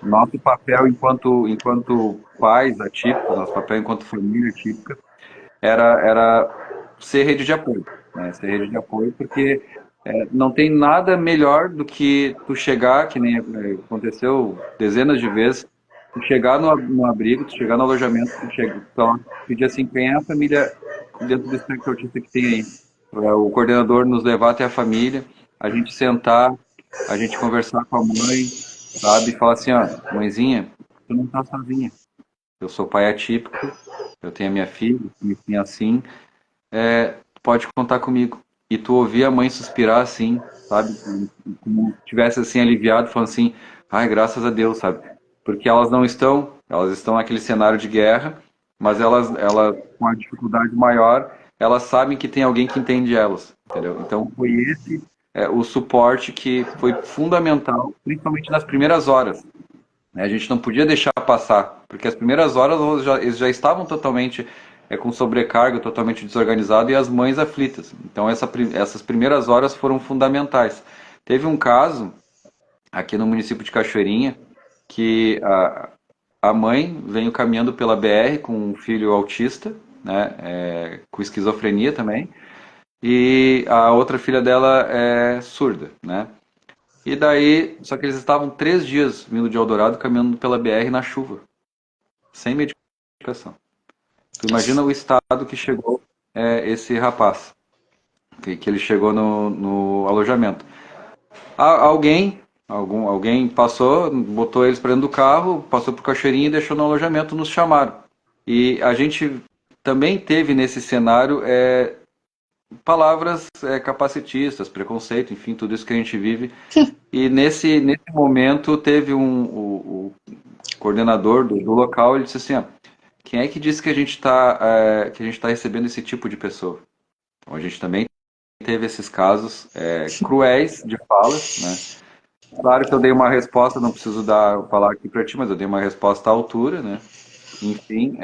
Nosso papel enquanto pais atípicos, nosso papel enquanto família atípica, era ser rede de apoio, né? Ser rede de apoio, porque não tem nada melhor do que tu chegar, que nem aconteceu dezenas de vezes, tu chegar no abrigo, tu chegar no alojamento, então, pedir assim, quem é a família dentro do espectro autista que tem aí? O coordenador nos levar até a família, a gente sentar, a gente conversar com a mãe, sabe? E falar assim, ó, mãezinha, tu não tá sozinha. Eu sou pai atípico, eu tenho a minha filha, enfim, assim, pode contar comigo. E tu ouvir a mãe suspirar assim, sabe? Como tivesse assim aliviado, falando assim, ai, graças a Deus, sabe? Porque elas estão naquele cenário de guerra, mas elas com a dificuldade maior, elas sabem que tem alguém que entende elas, entendeu? Então foi esse o suporte que foi fundamental, principalmente nas primeiras horas, né? A gente não podia deixar passar, porque as primeiras horas eles já estavam totalmente com sobrecarga, totalmente desorganizado e as mães aflitas. Então essas primeiras horas foram fundamentais. Teve um caso aqui no município de Cachoeirinha que a mãe veio caminhando pela BR com um filho autista, né, com esquizofrenia também, e a outra filha dela é surda, né? E daí, só que eles estavam 3 dias vindo de Eldorado caminhando pela BR na chuva, sem medicação. Tu imagina o estado que chegou esse rapaz, que ele chegou no alojamento. Alguém passou, botou eles para dentro do carro, passou por Cachoeirinha e deixou no alojamento, nos chamaram. E a gente também teve nesse cenário palavras capacitistas, preconceito, enfim, tudo isso que a gente vive. E nesse momento teve o coordenador do local, ele disse assim, ó, quem é que disse que a gente tá recebendo esse tipo de pessoa? Então a gente também teve esses casos cruéis de falas, né? Claro que eu dei uma resposta, não preciso falar aqui para ti, mas eu dei uma resposta à altura, né? Enfim,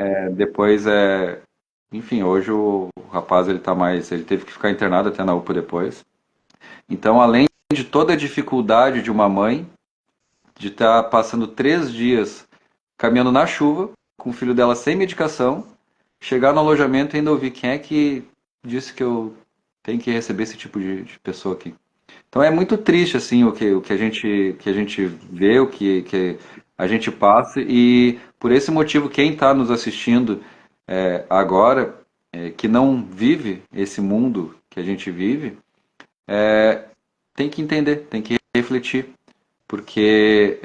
enfim, hoje o rapaz ele teve que ficar internado até na UPA depois. Então, além de toda a dificuldade de uma mãe de estar passando 3 dias caminhando na chuva, com o filho dela sem medicação, chegar no alojamento e ainda ouvir quem é que disse que eu tem que receber esse tipo de pessoa aqui. Então é muito triste assim que a gente vê, que a gente passa e por esse motivo quem está nos assistindo agora, que não vive esse mundo que a gente vive, tem que entender, tem que refletir, porque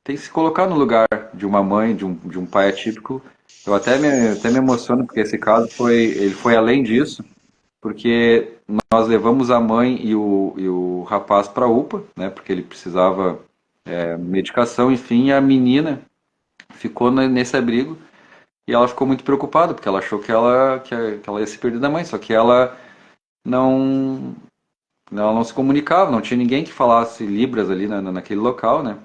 tem que se colocar no lugar de uma mãe, de um pai atípico. Eu até me emociono porque esse caso ele foi além disso, porque nós levamos a mãe e o rapaz para a UPA, né, porque ele precisava medicação, enfim, e a menina ficou nesse abrigo e ela ficou muito preocupada, porque ela achou que ela ia se perder da mãe, só que não, ela não se comunicava, não tinha ninguém que falasse Libras ali naquele local, né?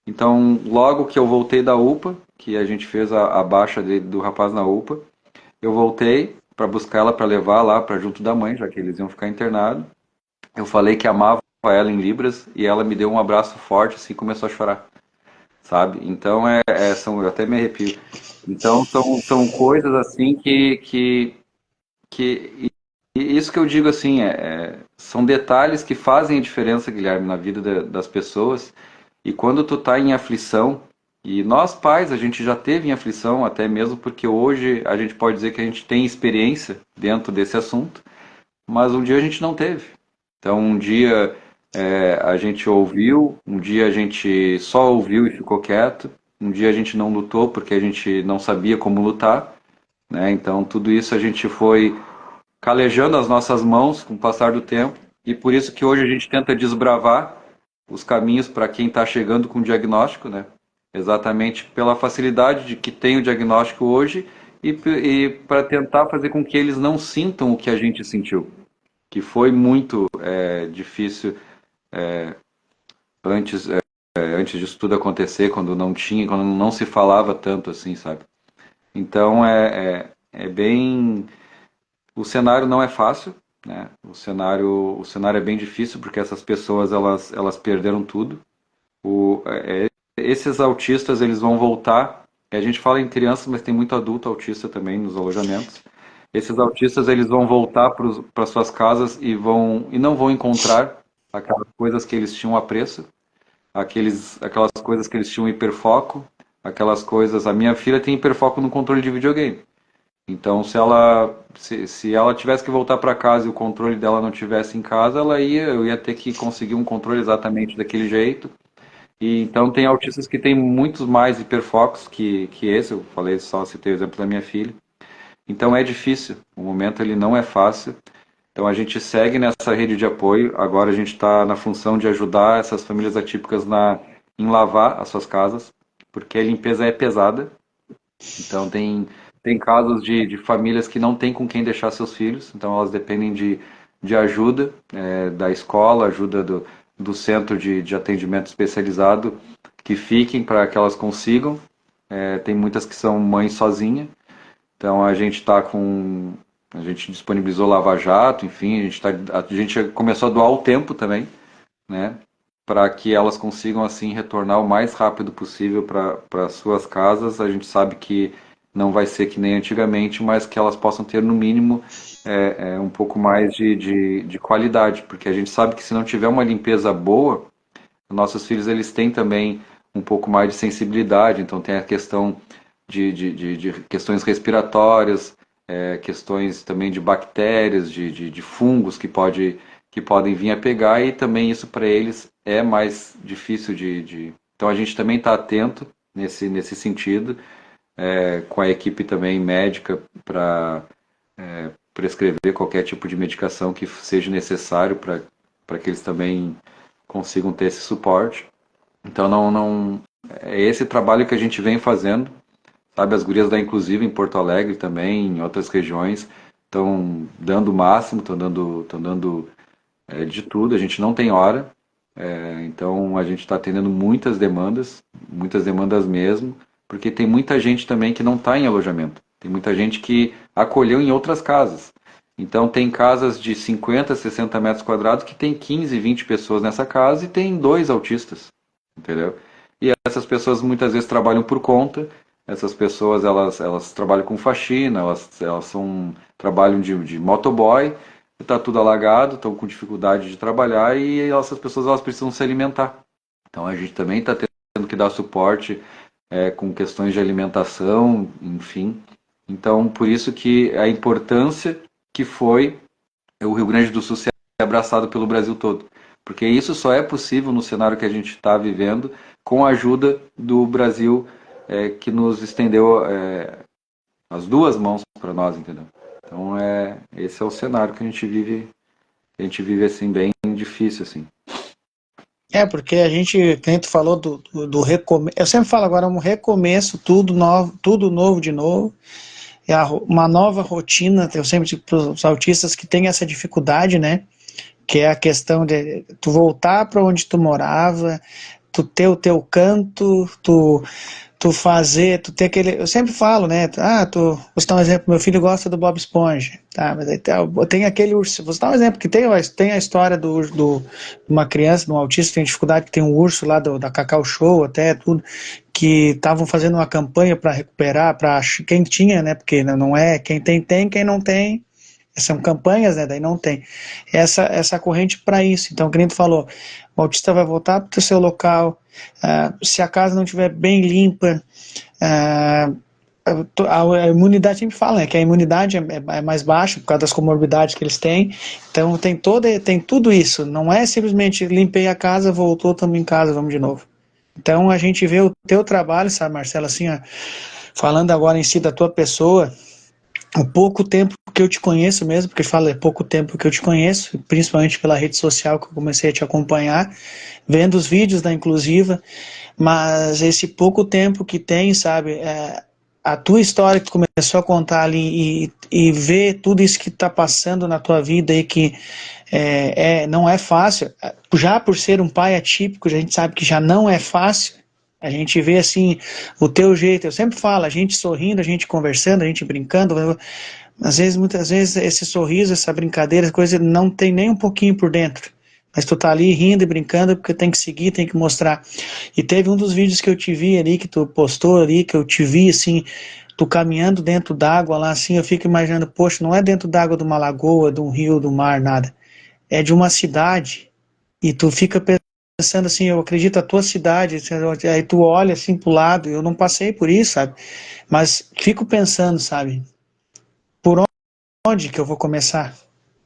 Então, logo que eu voltei da UPA, que a gente fez a baixa do rapaz na UPA, eu voltei para buscar ela para levar lá para junto da mãe, já que eles iam ficar internados. Eu falei que amava ela em Libras e ela me deu um abraço forte assim, e começou a chorar, sabe? Então eu até me arrepio. Então são coisas assim que e isso que eu digo assim são detalhes que fazem a diferença, Guilherme, na vida das pessoas. E quando tu tá em aflição, e nós pais a gente já teve em aflição, até mesmo porque hoje a gente pode dizer que a gente tem experiência dentro desse assunto, mas um dia a gente não teve. Então um dia a gente ouviu, um dia a gente só ouviu e ficou quieto, um dia a gente não lutou porque a gente não sabia como lutar, né? Então tudo isso a gente foi calejando as nossas mãos com o passar do tempo, e por isso que hoje a gente tenta desbravar os caminhos para quem está chegando com o diagnóstico, né? Exatamente pela facilidade de que tem o diagnóstico hoje e para tentar fazer com que eles não sintam o que a gente sentiu, que foi muito difícil antes, antes disso tudo acontecer, quando não se falava tanto assim, sabe? Então é bem. O cenário não é fácil, né? O cenário é bem difícil porque essas pessoas elas perderam tudo. Esses autistas eles vão voltar. A gente fala em crianças, mas tem muito adulto autista também nos alojamentos. Esses autistas eles vão voltar para suas casas e não vão encontrar aquelas coisas que eles tinham apreço, aquelas coisas que eles tinham hiperfoco, aquelas coisas. A minha filha tem hiperfoco no controle de videogame. Então, se ela tivesse que voltar para casa e o controle dela não tivesse em casa, eu ia ter que conseguir um controle exatamente daquele jeito. E então tem autistas que têm muitos mais hiperfocos que esse. Eu falei só, citei o exemplo da minha filha. Então é difícil. O momento ele não é fácil. Então a gente segue nessa rede de apoio. Agora a gente está na função de ajudar essas famílias atípicas em lavar as suas casas, porque a limpeza é pesada. Então tem casos de famílias que não têm com quem deixar seus filhos, então elas dependem de ajuda da escola, ajuda do centro de atendimento especializado, que fiquem para que elas consigam. Tem muitas que são mães sozinhas, então a gente disponibilizou Lava Jato, enfim, a gente começou a doar o tempo também, né? Para que elas consigam assim retornar o mais rápido possível para suas casas. A gente sabe que não vai ser que nem antigamente, mas que elas possam ter no mínimo um pouco mais de qualidade, porque a gente sabe que se não tiver uma limpeza boa, nossos filhos eles têm também um pouco mais de sensibilidade, então tem a questão de questões respiratórias, questões também de bactérias, de fungos que podem vir a pegar, e também isso para eles é mais difícil Então a gente também está atento nesse sentido, com a equipe também médica para prescrever qualquer tipo de medicação que seja necessário para que eles também consigam ter esse suporte. Então não é esse trabalho que a gente vem fazendo, sabe? As gurias da Inclusive em Porto Alegre também, em outras regiões, estão dando o máximo, estão dando de tudo. A gente não tem hora, então a gente está atendendo muitas demandas mesmo, porque tem muita gente também que não está em alojamento. Tem muita gente que acolheu em outras casas. Então tem casas de 50, 60 metros quadrados que tem 15, 20 pessoas nessa casa e tem 2 autistas, entendeu? E essas pessoas muitas vezes trabalham por conta. Essas pessoas elas trabalham com faxina, trabalham de motoboy, está tudo alagado, estão com dificuldade de trabalhar e essas pessoas elas precisam se alimentar. Então a gente também está tendo que dar suporte com questões de alimentação, enfim. Então por isso que a importância que foi o Rio Grande do Sul ser abraçado pelo Brasil todo. Porque isso só é possível no cenário que a gente está vivendo com a ajuda do Brasil que nos estendeu as duas mãos para nós, entendeu? Então esse é o cenário que a gente vive assim bem difícil assim. Porque a gente, quem tu falou do recomeço, eu sempre falo agora um recomeço, tudo novo de novo, uma nova rotina. Eu sempre digo para os autistas que têm essa dificuldade, né? Que é a questão de tu voltar para onde tu morava, tu ter o teu canto, tu ter aquele, eu sempre falo, né, vou dar um exemplo, meu filho gosta do Bob Esponja, tá, mas aí tem aquele urso, vou dar um exemplo, que tem a história de uma criança, de um autista que tem dificuldade, que tem um urso lá da Cacau Show, até tudo, que estavam fazendo uma campanha para recuperar, para quem tinha, né, porque não é, quem tem, quem não tem, são campanhas, né, daí não tem essa corrente para isso. Então, o que tu falou, o autista vai voltar para o seu local, se a casa não estiver bem limpa, a imunidade, sempre fala, né, que a imunidade é mais baixa por causa das comorbidades que eles têm. Então tem tudo isso, não é simplesmente limpei a casa, voltou, estamos em casa, vamos de novo. Então a gente vê o teu trabalho, sabe, Marcelo, assim, falando agora em si da tua pessoa, o pouco tempo que eu te conheço mesmo, porque eu falo, é pouco tempo que eu te conheço, principalmente pela rede social que eu comecei a te acompanhar, vendo os vídeos da Inclusiva, mas esse pouco tempo que tem, sabe, a tua história que tu começou a contar ali e ver tudo isso que está passando na tua vida e que não é fácil, já por ser um pai atípico, a gente sabe que já não é fácil. A gente vê assim, o teu jeito, eu sempre falo, a gente sorrindo, a gente conversando, a gente brincando, muitas vezes esse sorriso, essa brincadeira, coisa não tem nem um pouquinho por dentro, mas tu tá ali rindo e brincando porque tem que seguir, tem que mostrar. E teve um dos vídeos que eu te vi ali, que tu postou ali, que eu te vi assim, tu caminhando dentro d'água lá assim, eu fico imaginando, poxa, não é dentro d'água de uma lagoa, de um rio, do mar, nada, é de uma cidade, e tu fica pensando assim, eu acredito a tua cidade, aí tu olha assim pro lado, eu não passei por isso, sabe, mas fico pensando, sabe, por onde que eu vou começar?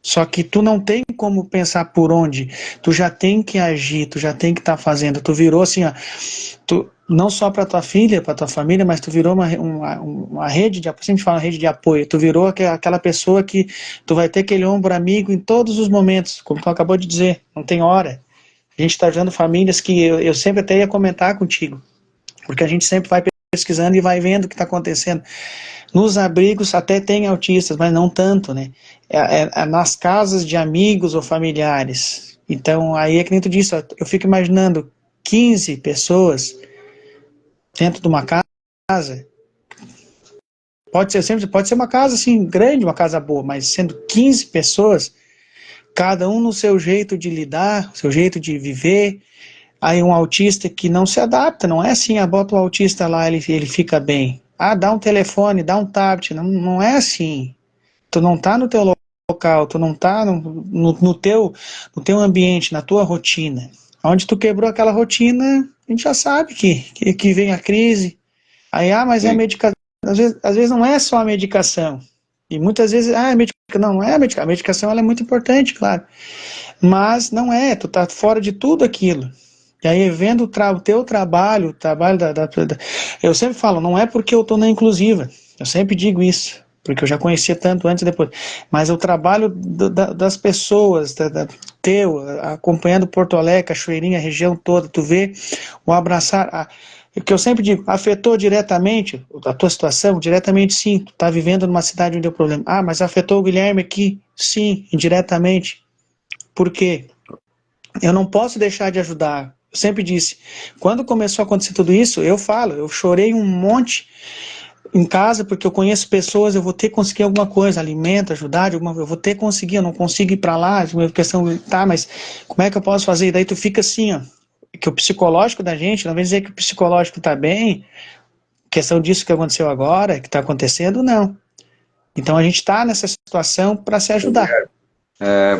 Só que tu não tem como pensar por onde, tu já tem que agir, tu já tem que estar fazendo, tu virou assim, tu, não só para tua filha, para tua família, mas tu virou uma rede de apoio, sempre fala rede de apoio, tu virou aquela pessoa que tu vai ter aquele ombro amigo em todos os momentos, como tu acabou de dizer, não tem hora. A gente está ajudando famílias que eu sempre até ia comentar contigo, porque a gente sempre vai pesquisando e vai vendo o que está acontecendo. Nos abrigos até tem autistas, mas não tanto, né? Nas casas de amigos ou familiares. Então, aí é que nem tu disse, eu fico imaginando 15 pessoas dentro de uma casa. Pode ser uma casa assim, grande, uma casa boa, mas sendo 15 pessoas, cada um no seu jeito de lidar, seu jeito de viver. Aí um autista que não se adapta, não é assim, bota o autista lá, ele fica bem. Dá um telefone, dá um tablet, não é assim. Tu não tá no teu local, tu não tá no teu ambiente, na tua rotina. Onde tu quebrou aquela rotina, a gente já sabe que vem a crise. Aí, mas é a medicação. Às vezes não é só a medicação. E muitas vezes, não é a medicação. A medicação ela é muito importante, claro. Mas não é, tu tá fora de tudo aquilo. E aí, vendo o teu trabalho, eu sempre falo, não é porque eu tô na Inclusiva, eu sempre digo isso, porque eu já conhecia tanto antes e depois, mas o trabalho das pessoas, teu, acompanhando Porto Alegre, Cachoeirinha, a região toda, tu vê o abraçar, o que eu sempre digo, afetou diretamente a tua situação? Diretamente sim, tu tá vivendo numa cidade onde deu problema. Mas afetou o Guilherme aqui? Sim, indiretamente. Por quê? Eu não posso deixar de ajudar. Eu sempre disse, quando começou a acontecer tudo isso, eu chorei um monte em casa, porque eu conheço pessoas, eu vou ter que conseguir alguma coisa, alimento, ajudar, eu vou ter que conseguir, eu não consigo ir para lá, a questão, mas como é que eu posso fazer? E daí tu fica assim, que o psicológico da gente, não vem dizer que o psicológico tá bem, questão disso que aconteceu agora, que tá acontecendo, não. Então a gente tá nessa situação para se ajudar.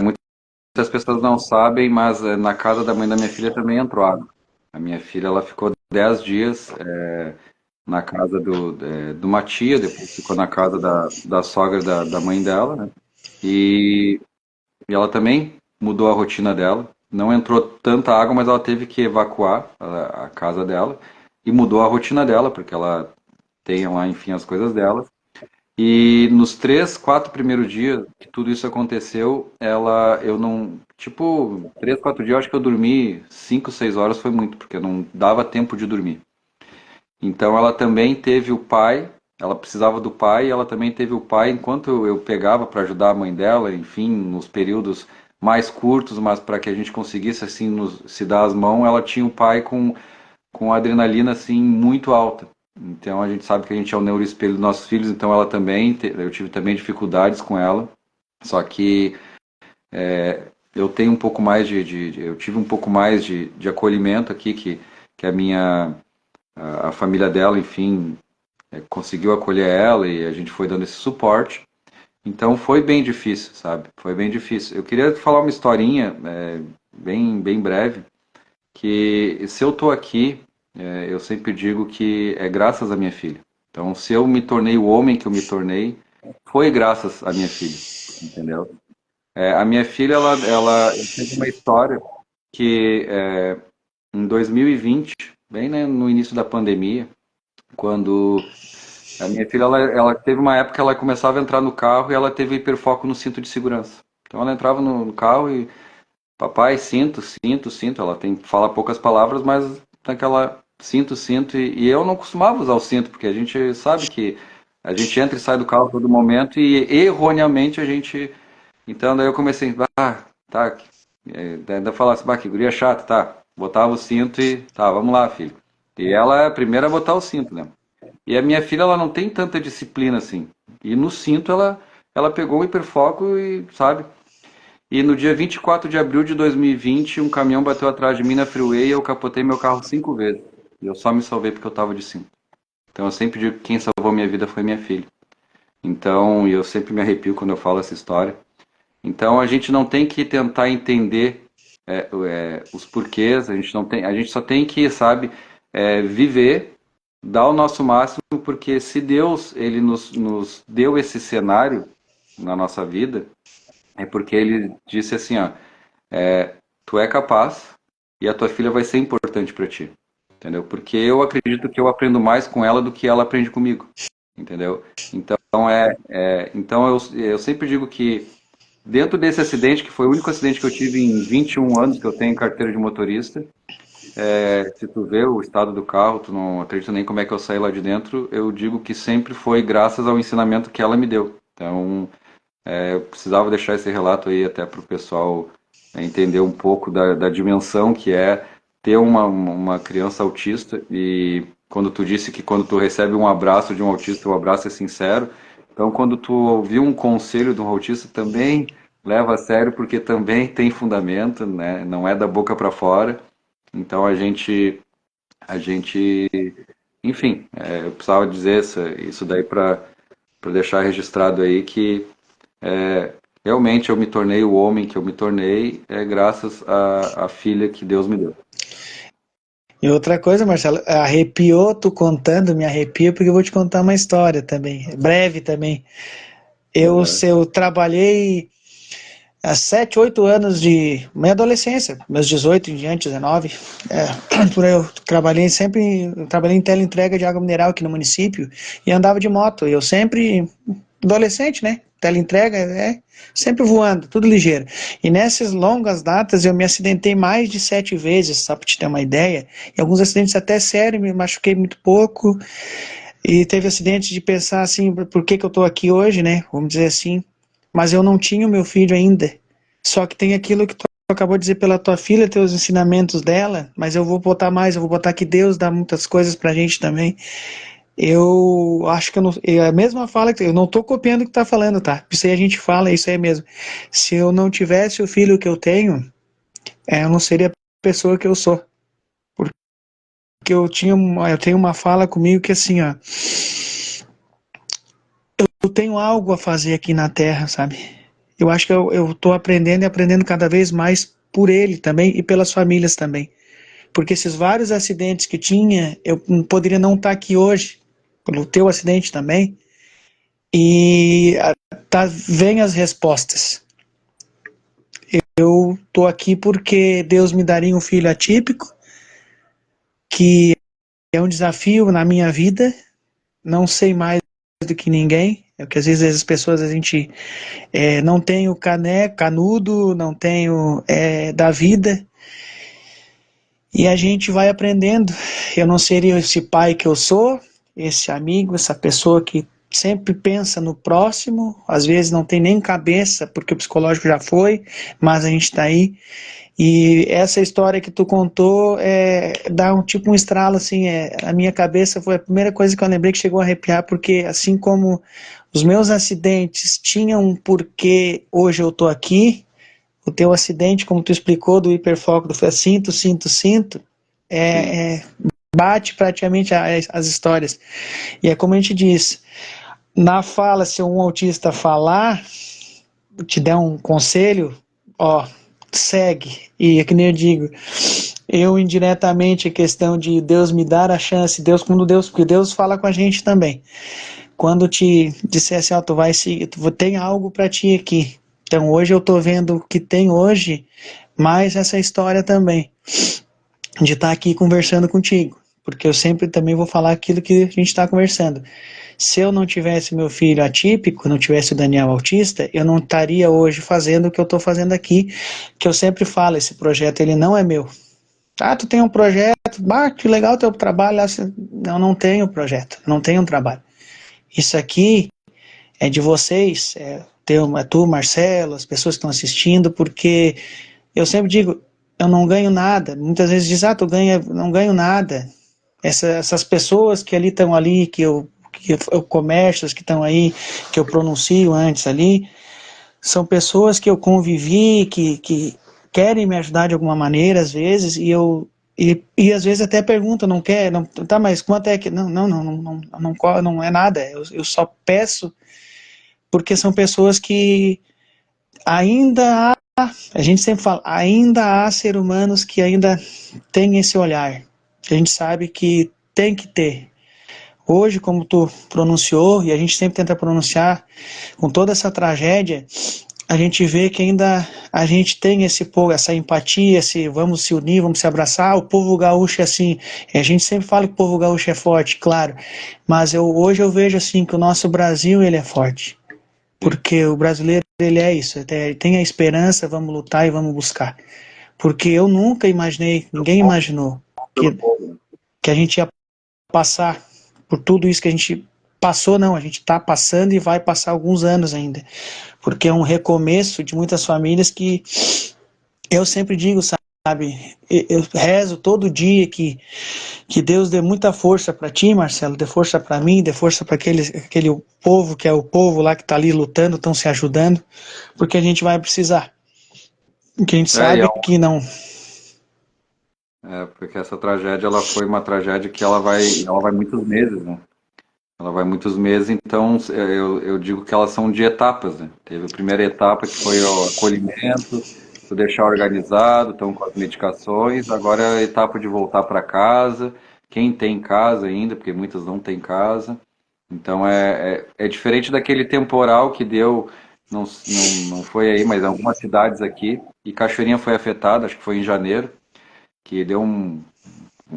Muitas pessoas não sabem, mas na casa da mãe da minha filha também entrou água. A minha filha, ela ficou 10 dias na casa de uma tia, depois ficou na casa da sogra da mãe dela, né? E, e ela também mudou a rotina dela. Não entrou tanta água, mas ela teve que evacuar a casa dela e mudou a rotina dela, porque ela tem lá, enfim, as coisas dela. E nos 3, 4 primeiros dias que tudo isso aconteceu, eu não, tipo, 3, 4 dias, eu acho que eu dormi 5, 6 horas foi muito, porque não dava tempo de dormir. Então ela também teve o pai, ela precisava do pai, e ela também teve o pai enquanto eu pegava para ajudar a mãe dela, enfim, nos períodos mais curtos, mas para que a gente conseguisse assim se dar as mãos, ela tinha o pai com adrenalina assim muito alta. Então a gente sabe que a gente é o neuroespelho dos nossos filhos, então ela também, eu tive também dificuldades com ela. Só que eu tenho um pouco mais eu tive um pouco mais de acolhimento aqui que a família dela, enfim, conseguiu acolher ela e a gente foi dando esse suporte. Então foi bem difícil, sabe? Foi bem difícil. Eu queria falar uma historinha bem breve, que se eu tô aqui, eu sempre digo que é graças à minha filha. Então, se eu me tornei o homem que eu me tornei, foi graças à minha filha, entendeu? A minha filha, eu teve uma história que em 2020, bem né, no início da pandemia, quando a minha filha, ela teve uma época que ela começava a entrar no carro e ela teve hiperfoco no cinto de segurança. Então ela entrava no carro e papai, cinto, cinto, cinto. Ela fala poucas palavras, mas tem aquela cinto, cinto. E eu não costumava usar o cinto, porque a gente sabe que a gente entra e sai do carro a todo momento e erroneamente a gente. Então daí eu comecei, tá. Ainda falasse, que guria chata, tá. Botava o cinto e tá, vamos lá, filho. E ela é a primeira a botar o cinto, né? E a minha filha, ela não tem tanta disciplina assim. E no cinto ela pegou o hiperfoco e, sabe? E no dia 24 de abril de 2020, um caminhão bateu atrás de mim na freeway e eu capotei meu carro 5 vezes. E eu só me salvei porque eu tava de cinto. Então eu sempre digo que quem salvou minha vida foi minha filha. Então, e eu sempre me arrepio quando eu falo essa história. Então a gente não tem que tentar entender os porquês, a gente só tem que, sabe, viver, dar o nosso máximo, porque se Deus ele nos deu esse cenário na nossa vida, é porque ele disse assim, ó, tu é capaz e a tua filha vai ser importante para ti, entendeu? Porque eu acredito que eu aprendo mais com ela do que ela aprende comigo, entendeu? Então então eu sempre digo que dentro desse acidente, que foi o único acidente que eu tive em 21 anos que eu tenho carteira de motorista, se tu vê o estado do carro, tu não acredita nem como é que eu saí lá de dentro, eu digo que sempre foi graças ao ensinamento que ela me deu. Então, eu precisava deixar esse relato aí até para o pessoal entender um pouco da dimensão que é ter uma criança autista e quando tu disse que quando tu recebe um abraço de um autista, o abraço é sincero. Então, quando tu ouvir um conselho de um autista, também leva a sério, porque também tem fundamento, né? Não é da boca para fora. Então, a gente, enfim, eu precisava dizer isso daí para deixar registrado aí que realmente eu me tornei o homem que eu me tornei graças à filha que Deus me deu. E outra coisa, Marcelo, arrepiou tu contando, me arrepia porque eu vou te contar uma história também, breve também. Uhum. Eu trabalhei há 7, 8 anos de minha adolescência, meus 18 em diante, 19, por aí eu trabalhei em teleentrega de água mineral aqui no município e andava de moto, e eu sempre, adolescente, né, teleentrega, sempre voando, tudo ligeiro, e nessas longas datas eu me acidentei mais de 7 vezes, só para te ter uma ideia, e alguns acidentes até sérios, me machuquei muito pouco, e teve acidentes de pensar assim, por que eu estou aqui hoje, né, vamos dizer assim, mas eu não tinha o meu filho ainda. Só que tem aquilo que tu acabou de dizer pela tua filha, teus ensinamentos dela, mas eu vou botar mais, eu vou botar que Deus dá muitas coisas pra gente também. Eu acho que eu não, é a mesma fala que eu não tô copiando o que tu tá falando, tá? Isso aí a gente fala, isso aí mesmo. Se eu não tivesse o filho que eu tenho, eu não seria a pessoa que eu sou. Porque eu tenho uma fala comigo que assim, ó, eu tenho algo a fazer aqui na Terra, sabe? eu acho que eu estou aprendendo e aprendendo cada vez mais por ele também e pelas famílias também. Porque esses vários acidentes que tinha, eu poderia não estar aqui hoje, pelo teu acidente também, e vem as respostas. Eu estou aqui porque Deus me daria um filho atípico, que é um desafio na minha vida, não sei mais do que ninguém, é que às vezes as pessoas a gente não tem o canudo, não tem o da vida, e a gente vai aprendendo. Eu não seria esse pai que eu sou, esse amigo, essa pessoa que sempre pensa no próximo, às vezes não tem nem cabeça, porque o psicológico já foi, mas a gente está aí. E essa história que tu contou dá um estralo assim, a minha cabeça foi a primeira coisa que eu lembrei que chegou a arrepiar, porque assim como os meus acidentes tinham um porquê hoje eu tô aqui, o teu acidente, como tu explicou, do hiperfoco, do cinto, cinto, cinto, bate praticamente as histórias. E é como a gente diz, na fala, se um autista falar, te der um conselho, ó, segue. E é que nem eu digo, eu indiretamente, a questão de Deus me dar a chance, porque Deus fala com a gente também. Quando te disser assim, ó, tu vai seguir, tem algo para ti aqui. Então hoje eu tô vendo o que tem hoje, mais essa história também, de estar aqui conversando contigo. Porque eu sempre também vou falar aquilo que a gente está conversando. Se eu não tivesse meu filho atípico, não tivesse o Daniel autista, eu não estaria hoje fazendo o que eu estou fazendo aqui, que eu sempre falo, esse projeto ele não é meu. Ah, tu tem um projeto, que legal o teu trabalho. Não tenho projeto, não tenho um trabalho. Isso aqui é de vocês, tu, Marcelo, as pessoas que estão assistindo, porque eu sempre digo, eu não ganho nada. Muitas vezes diz, tu ganha, não ganho nada. Essas pessoas que ali estão ali, comércios que estão aí, que eu pronuncio antes ali, são pessoas que eu convivi, que querem me ajudar de alguma maneira, às vezes, e às vezes até perguntam, não quer, não, tá, mas quanto é que, não é nada, eu só peço porque são pessoas que ainda a gente sempre fala, ainda há seres humanos que ainda têm esse olhar, a gente sabe que tem que ter. Hoje, como tu pronunciou, e a gente sempre tenta pronunciar, com toda essa tragédia, a gente vê que ainda a gente tem esse povo, essa empatia, vamos se unir, vamos se abraçar. O povo gaúcho é assim, a gente sempre fala que o povo gaúcho é forte, claro, mas hoje eu vejo assim que o nosso Brasil ele é forte, porque o brasileiro ele é isso, tem a esperança, vamos lutar e vamos buscar. Porque eu nunca imaginei, ninguém imaginou que a gente ia passar por tudo isso que a gente passou, não, a gente está passando e vai passar alguns anos ainda, porque é um recomeço de muitas famílias que eu sempre digo, sabe, eu rezo todo dia que Deus dê muita força para ti, Marcelo, dê força para mim, dê força para aquele povo que é o povo lá que está ali lutando, estão se ajudando, porque a gente vai precisar, porque a gente sabe que não. Porque essa tragédia ela foi uma tragédia que ela vai muitos meses, né? Ela vai muitos meses, então eu digo que elas são de etapas, né? Teve a primeira etapa que foi o acolhimento, tu deixar organizado, então com as medicações, agora é a etapa de voltar para casa, quem tem casa ainda, porque muitas não têm casa. Então é diferente daquele temporal que deu, não foi aí, mas em algumas cidades aqui, e Cachoeirinha foi afetada, acho que foi em janeiro, que deu um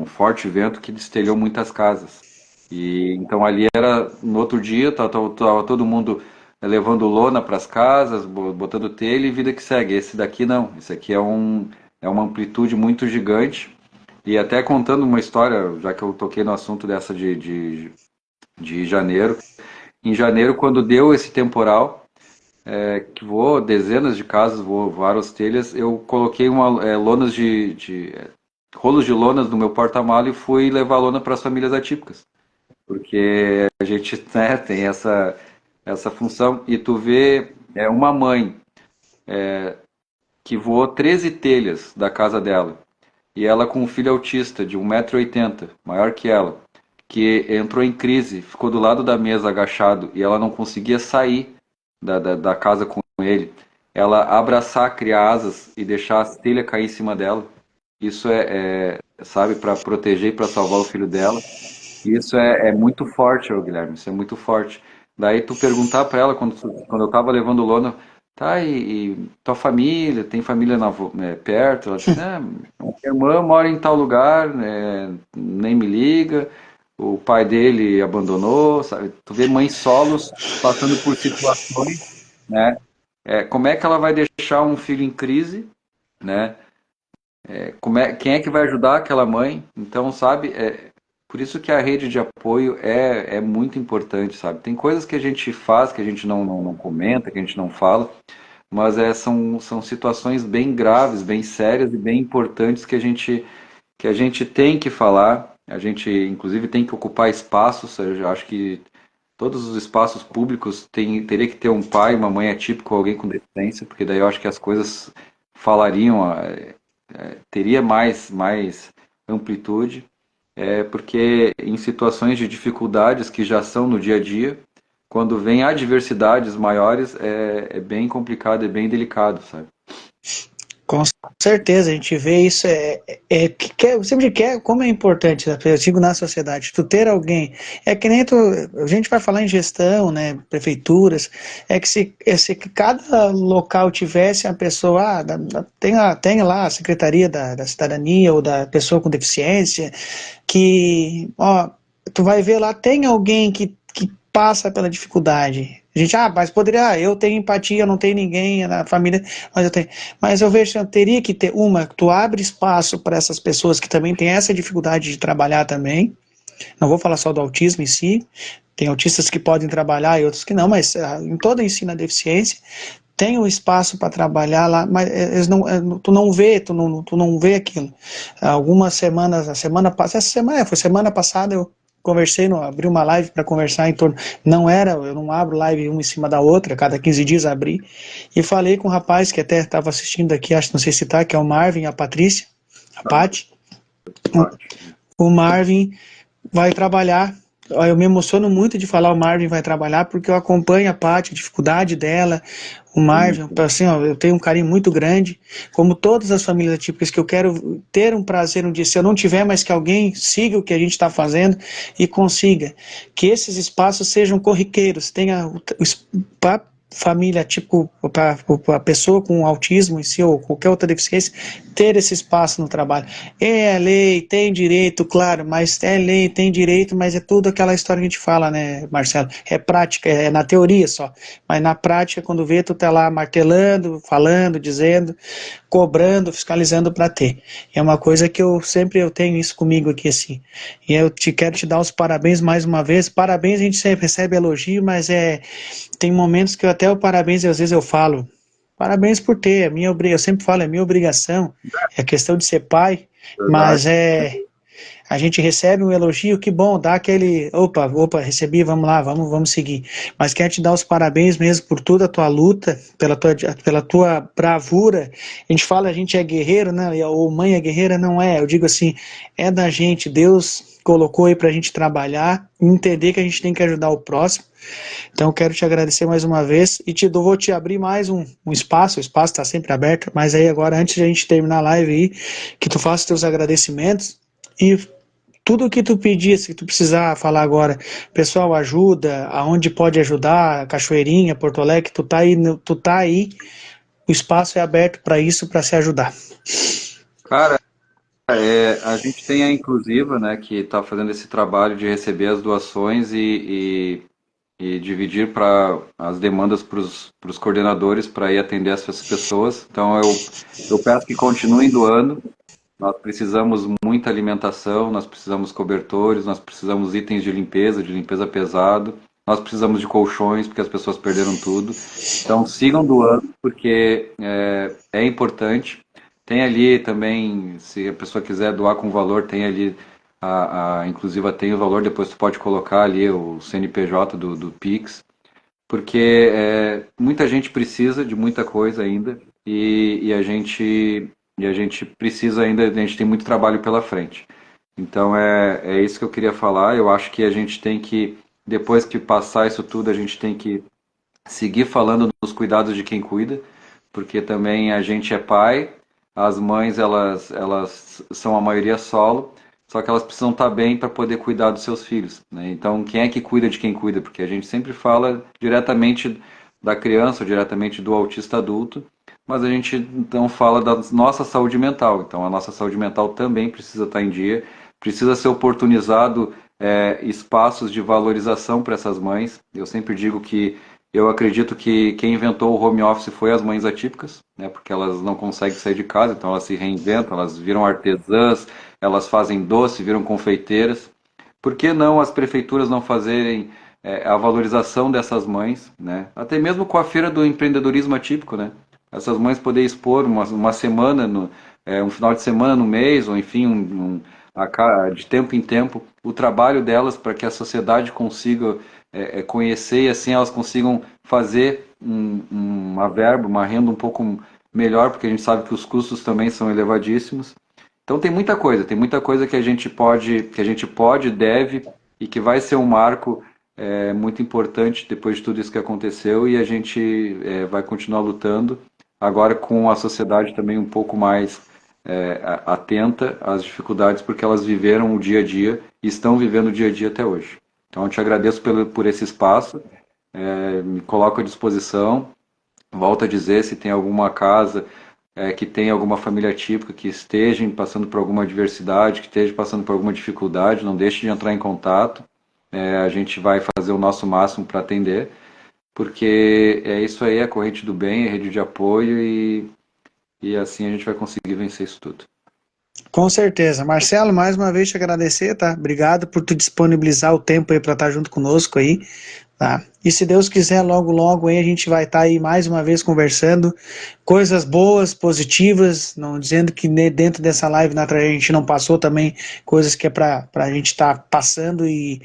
forte vento que destelhou muitas casas. E então ali era no outro dia, tava todo mundo levando lona para as casas, botando telha e vida que segue. Esse daqui não, esse aqui é uma amplitude muito gigante. E até contando uma história, já que eu toquei no assunto dessa de janeiro. Em janeiro, quando deu esse temporal, que voou dezenas de casas, voaram as telhas, eu coloquei lonas rolos de lonas no meu porta-malas e fui levar lona para as famílias atípicas. Porque a gente, né, tem essa função. E tu vê uma mãe que voou 13 telhas da casa dela. E ela com um filho autista de 1,80 m, maior que ela, que entrou em crise, ficou do lado da mesa agachado e ela não conseguia sair da casa com ele. ela abraçar, criar asas e deixar a telha cair em cima dela. Isso sabe, para proteger e para salvar o filho dela. Isso é muito forte, ô Guilherme, isso é muito forte. Daí tu perguntar para ela, quando eu tava levando lona, tá, e tua família, tem família perto? Ela disse, né, minha irmã mora em tal lugar, né, nem me liga, o pai dele abandonou, sabe? Tu vê mães solos passando por situações, né? Como é que ela vai deixar um filho em crise, né? Quem é que vai ajudar aquela mãe? Então, sabe, por isso que a rede de apoio é muito importante, sabe? Tem coisas que a gente faz, que a gente não comenta, que a gente não fala, mas são situações bem graves, bem sérias e bem importantes que a gente tem que falar. A gente, inclusive, tem que ocupar espaços. Eu acho que todos os espaços públicos teria que ter um pai, uma mãe atípico, alguém com deficiência, porque daí eu acho que as coisas falariam, teria mais amplitude, porque em situações de dificuldades que já são no dia a dia, quando vem adversidades maiores, é bem complicado, é bem delicado, sabe? Com certeza, a gente vê isso, que sempre quer, como é importante, né, eu digo na sociedade, tu ter alguém, é que nem tu, a gente vai falar em gestão, né, prefeituras, se cada local tivesse a pessoa, tem lá a Secretaria da Cidadania ou da pessoa com deficiência, que, ó, tu vai ver lá, tem alguém que passa pela dificuldade. A gente, mas poderia, eu tenho empatia, não tem ninguém na família, mas eu tenho. Mas eu vejo que teria que ter tu abre espaço para essas pessoas que também têm essa dificuldade de trabalhar também. Não vou falar só do autismo em si, tem autistas que podem trabalhar e outros que não, mas em toda ensino a deficiência tem um espaço para trabalhar lá, mas eles não, tu não vê aquilo. Algumas semanas, foi semana passada eu conversei, abri uma live para conversar em torno, eu não abro live uma em cima da outra, cada 15 dias abri, e falei com um rapaz que até estava assistindo aqui, acho que não sei se tá, que é o Marvin e a Patrícia, a Paty. O Marvin vai trabalhar. Eu me emociono muito de falar o Marvin vai trabalhar, porque eu acompanho a Paty, a dificuldade dela. O Marvin, assim, ó, eu tenho um carinho muito grande, como todas as famílias atípicas, que eu quero ter um prazer um dia, se eu não tiver, mas que alguém siga o que a gente está fazendo e consiga. Que esses espaços sejam corriqueiros, tenha família, tipo, para a pessoa com autismo em si, ou qualquer outra deficiência, ter esse espaço no trabalho. É lei, tem direito, claro, mas é lei, tem direito, mas é tudo aquela história que a gente fala, né, Marcelo? É prática, é na teoria só, mas na prática, quando vê, tu tá lá martelando, falando, dizendo, cobrando, fiscalizando para ter. É uma coisa que eu tenho isso comigo aqui, assim. E eu quero te dar os parabéns mais uma vez. Parabéns, a gente sempre recebe elogio, mas tem momentos que até o parabéns, às vezes eu falo, parabéns por ter, eu sempre falo, é minha obrigação, é questão de ser pai, Verdade. mas a gente recebe um elogio, que bom, dá aquele, opa, recebi, vamos lá, vamos seguir. Mas quero te dar os parabéns mesmo por toda a tua luta, pela tua bravura. A gente fala, a gente é guerreiro, né? Ou mãe é guerreira, não é. Eu digo assim, é da gente, Deus colocou aí pra gente trabalhar, entender que a gente tem que ajudar o próximo. Então eu quero te agradecer mais uma vez e vou te abrir mais um espaço, o espaço está sempre aberto, mas aí agora, antes de a gente terminar a live aí, que tu faça os teus agradecimentos e tudo o que tu pedir, se tu precisar falar agora, pessoal, ajuda, aonde pode ajudar, Cachoeirinha, Porto Alegre, tu tá aí, o espaço é aberto para isso, para se ajudar. Cara, a gente tem a Inclusiva, né, que está fazendo esse trabalho de receber as doações e dividir para as demandas para os coordenadores para ir atender essas pessoas. Então eu peço que continuem doando. Nós precisamos muita alimentação, nós precisamos cobertores, nós precisamos itens de limpeza pesado, nós precisamos de colchões, porque as pessoas perderam tudo. Então sigam doando, porque é importante. Tem ali também, se a pessoa quiser doar com valor, tem ali, inclusive tem o valor, depois tu pode colocar ali o CNPJ do Pix, porque muita gente precisa de muita coisa ainda e a gente precisa ainda, a gente tem muito trabalho pela frente. Então é isso que eu queria falar. Eu acho que a gente tem que, depois que passar isso tudo, a gente tem que seguir falando nos cuidados de quem cuida, porque também a gente é pai, as mães elas são a maioria solo, só que elas precisam estar bem para poder cuidar dos seus filhos, né? Então, quem é que cuida de quem cuida? Porque a gente sempre fala diretamente da criança ou diretamente do autista adulto, mas a gente não fala da nossa saúde mental. Então, a nossa saúde mental também precisa estar em dia, precisa ser oportunizado espaços de valorização para essas mães. Eu sempre digo que eu acredito que quem inventou o home office foi as mães atípicas, né? Porque elas não conseguem sair de casa, então elas se reinventam, elas viram artesãs, elas fazem doce, viram confeiteiras. Por que não as prefeituras não fazerem a valorização dessas mães, né? Até mesmo com a feira do empreendedorismo atípico, né? Essas mães poderem expor uma semana, um final de semana no mês, ou enfim, de tempo em tempo, o trabalho delas para que a sociedade consiga conhecer e assim elas consigam fazer uma verba, uma renda um pouco melhor, porque a gente sabe que os custos também são elevadíssimos. Então tem muita coisa que a gente pode, deve e que vai ser um marco muito importante depois de tudo isso que aconteceu e a gente vai continuar lutando agora com a sociedade também um pouco mais atenta às dificuldades porque elas viveram o dia a dia e estão vivendo o dia a dia até hoje. Então eu te agradeço por esse espaço, me coloco à disposição, volto a dizer se tem alguma casa que tem alguma família típica que esteja passando por alguma adversidade, que esteja passando por alguma dificuldade, não deixe de entrar em contato. A gente vai fazer o nosso máximo para atender, porque é isso aí, a corrente do bem, a rede de apoio e assim a gente vai conseguir vencer isso tudo. Com certeza. Marcelo, mais uma vez te agradecer, tá? Obrigado por tu disponibilizar o tempo aí para estar junto conosco aí, tá? E se Deus quiser, logo, logo aí a gente vai estar aí mais uma vez conversando coisas boas, positivas, não dizendo que dentro dessa live a gente não passou também coisas que é para a gente estar passando e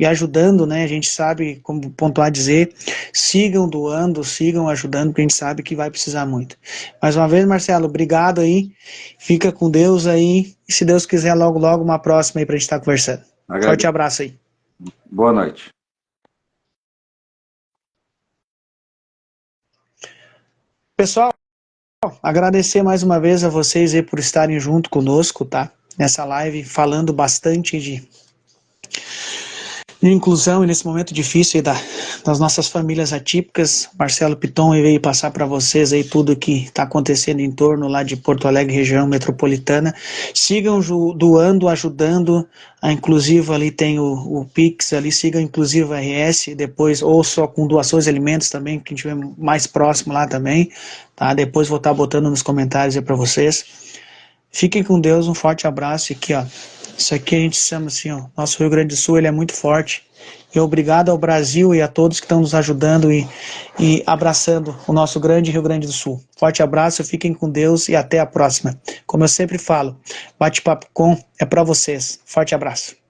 ajudando, né? A gente sabe, como pontuar dizer, sigam doando, sigam ajudando, porque a gente sabe que vai precisar muito. Mais uma vez, Marcelo, obrigado aí, fica com Deus aí, e se Deus quiser, logo, logo uma próxima aí para a gente estar conversando. Forte abraço aí. Boa noite. Pessoal, agradecer mais uma vez a vocês aí por estarem junto conosco, tá? Nessa live, falando bastante de inclusão e nesse momento difícil aí das nossas famílias atípicas. Marcelo Piton veio passar para vocês aí tudo que está acontecendo em torno lá de Porto Alegre, região metropolitana. Sigam doando, ajudando, inclusive ali tem o Pix, ali sigam inclusive a RS, depois, ou só com doações de alimentos também, que a gente vê mais próximo lá também, tá? Depois vou estar botando nos comentários aí para vocês. Fiquem com Deus, um forte abraço aqui, ó. Isso aqui a gente chama assim, ó, nosso Rio Grande do Sul, ele é muito forte. E obrigado ao Brasil e a todos que estão nos ajudando e abraçando o nosso grande Rio Grande do Sul. Forte abraço, fiquem com Deus e até a próxima. Como eu sempre falo, bate-papo com é para vocês. Forte abraço.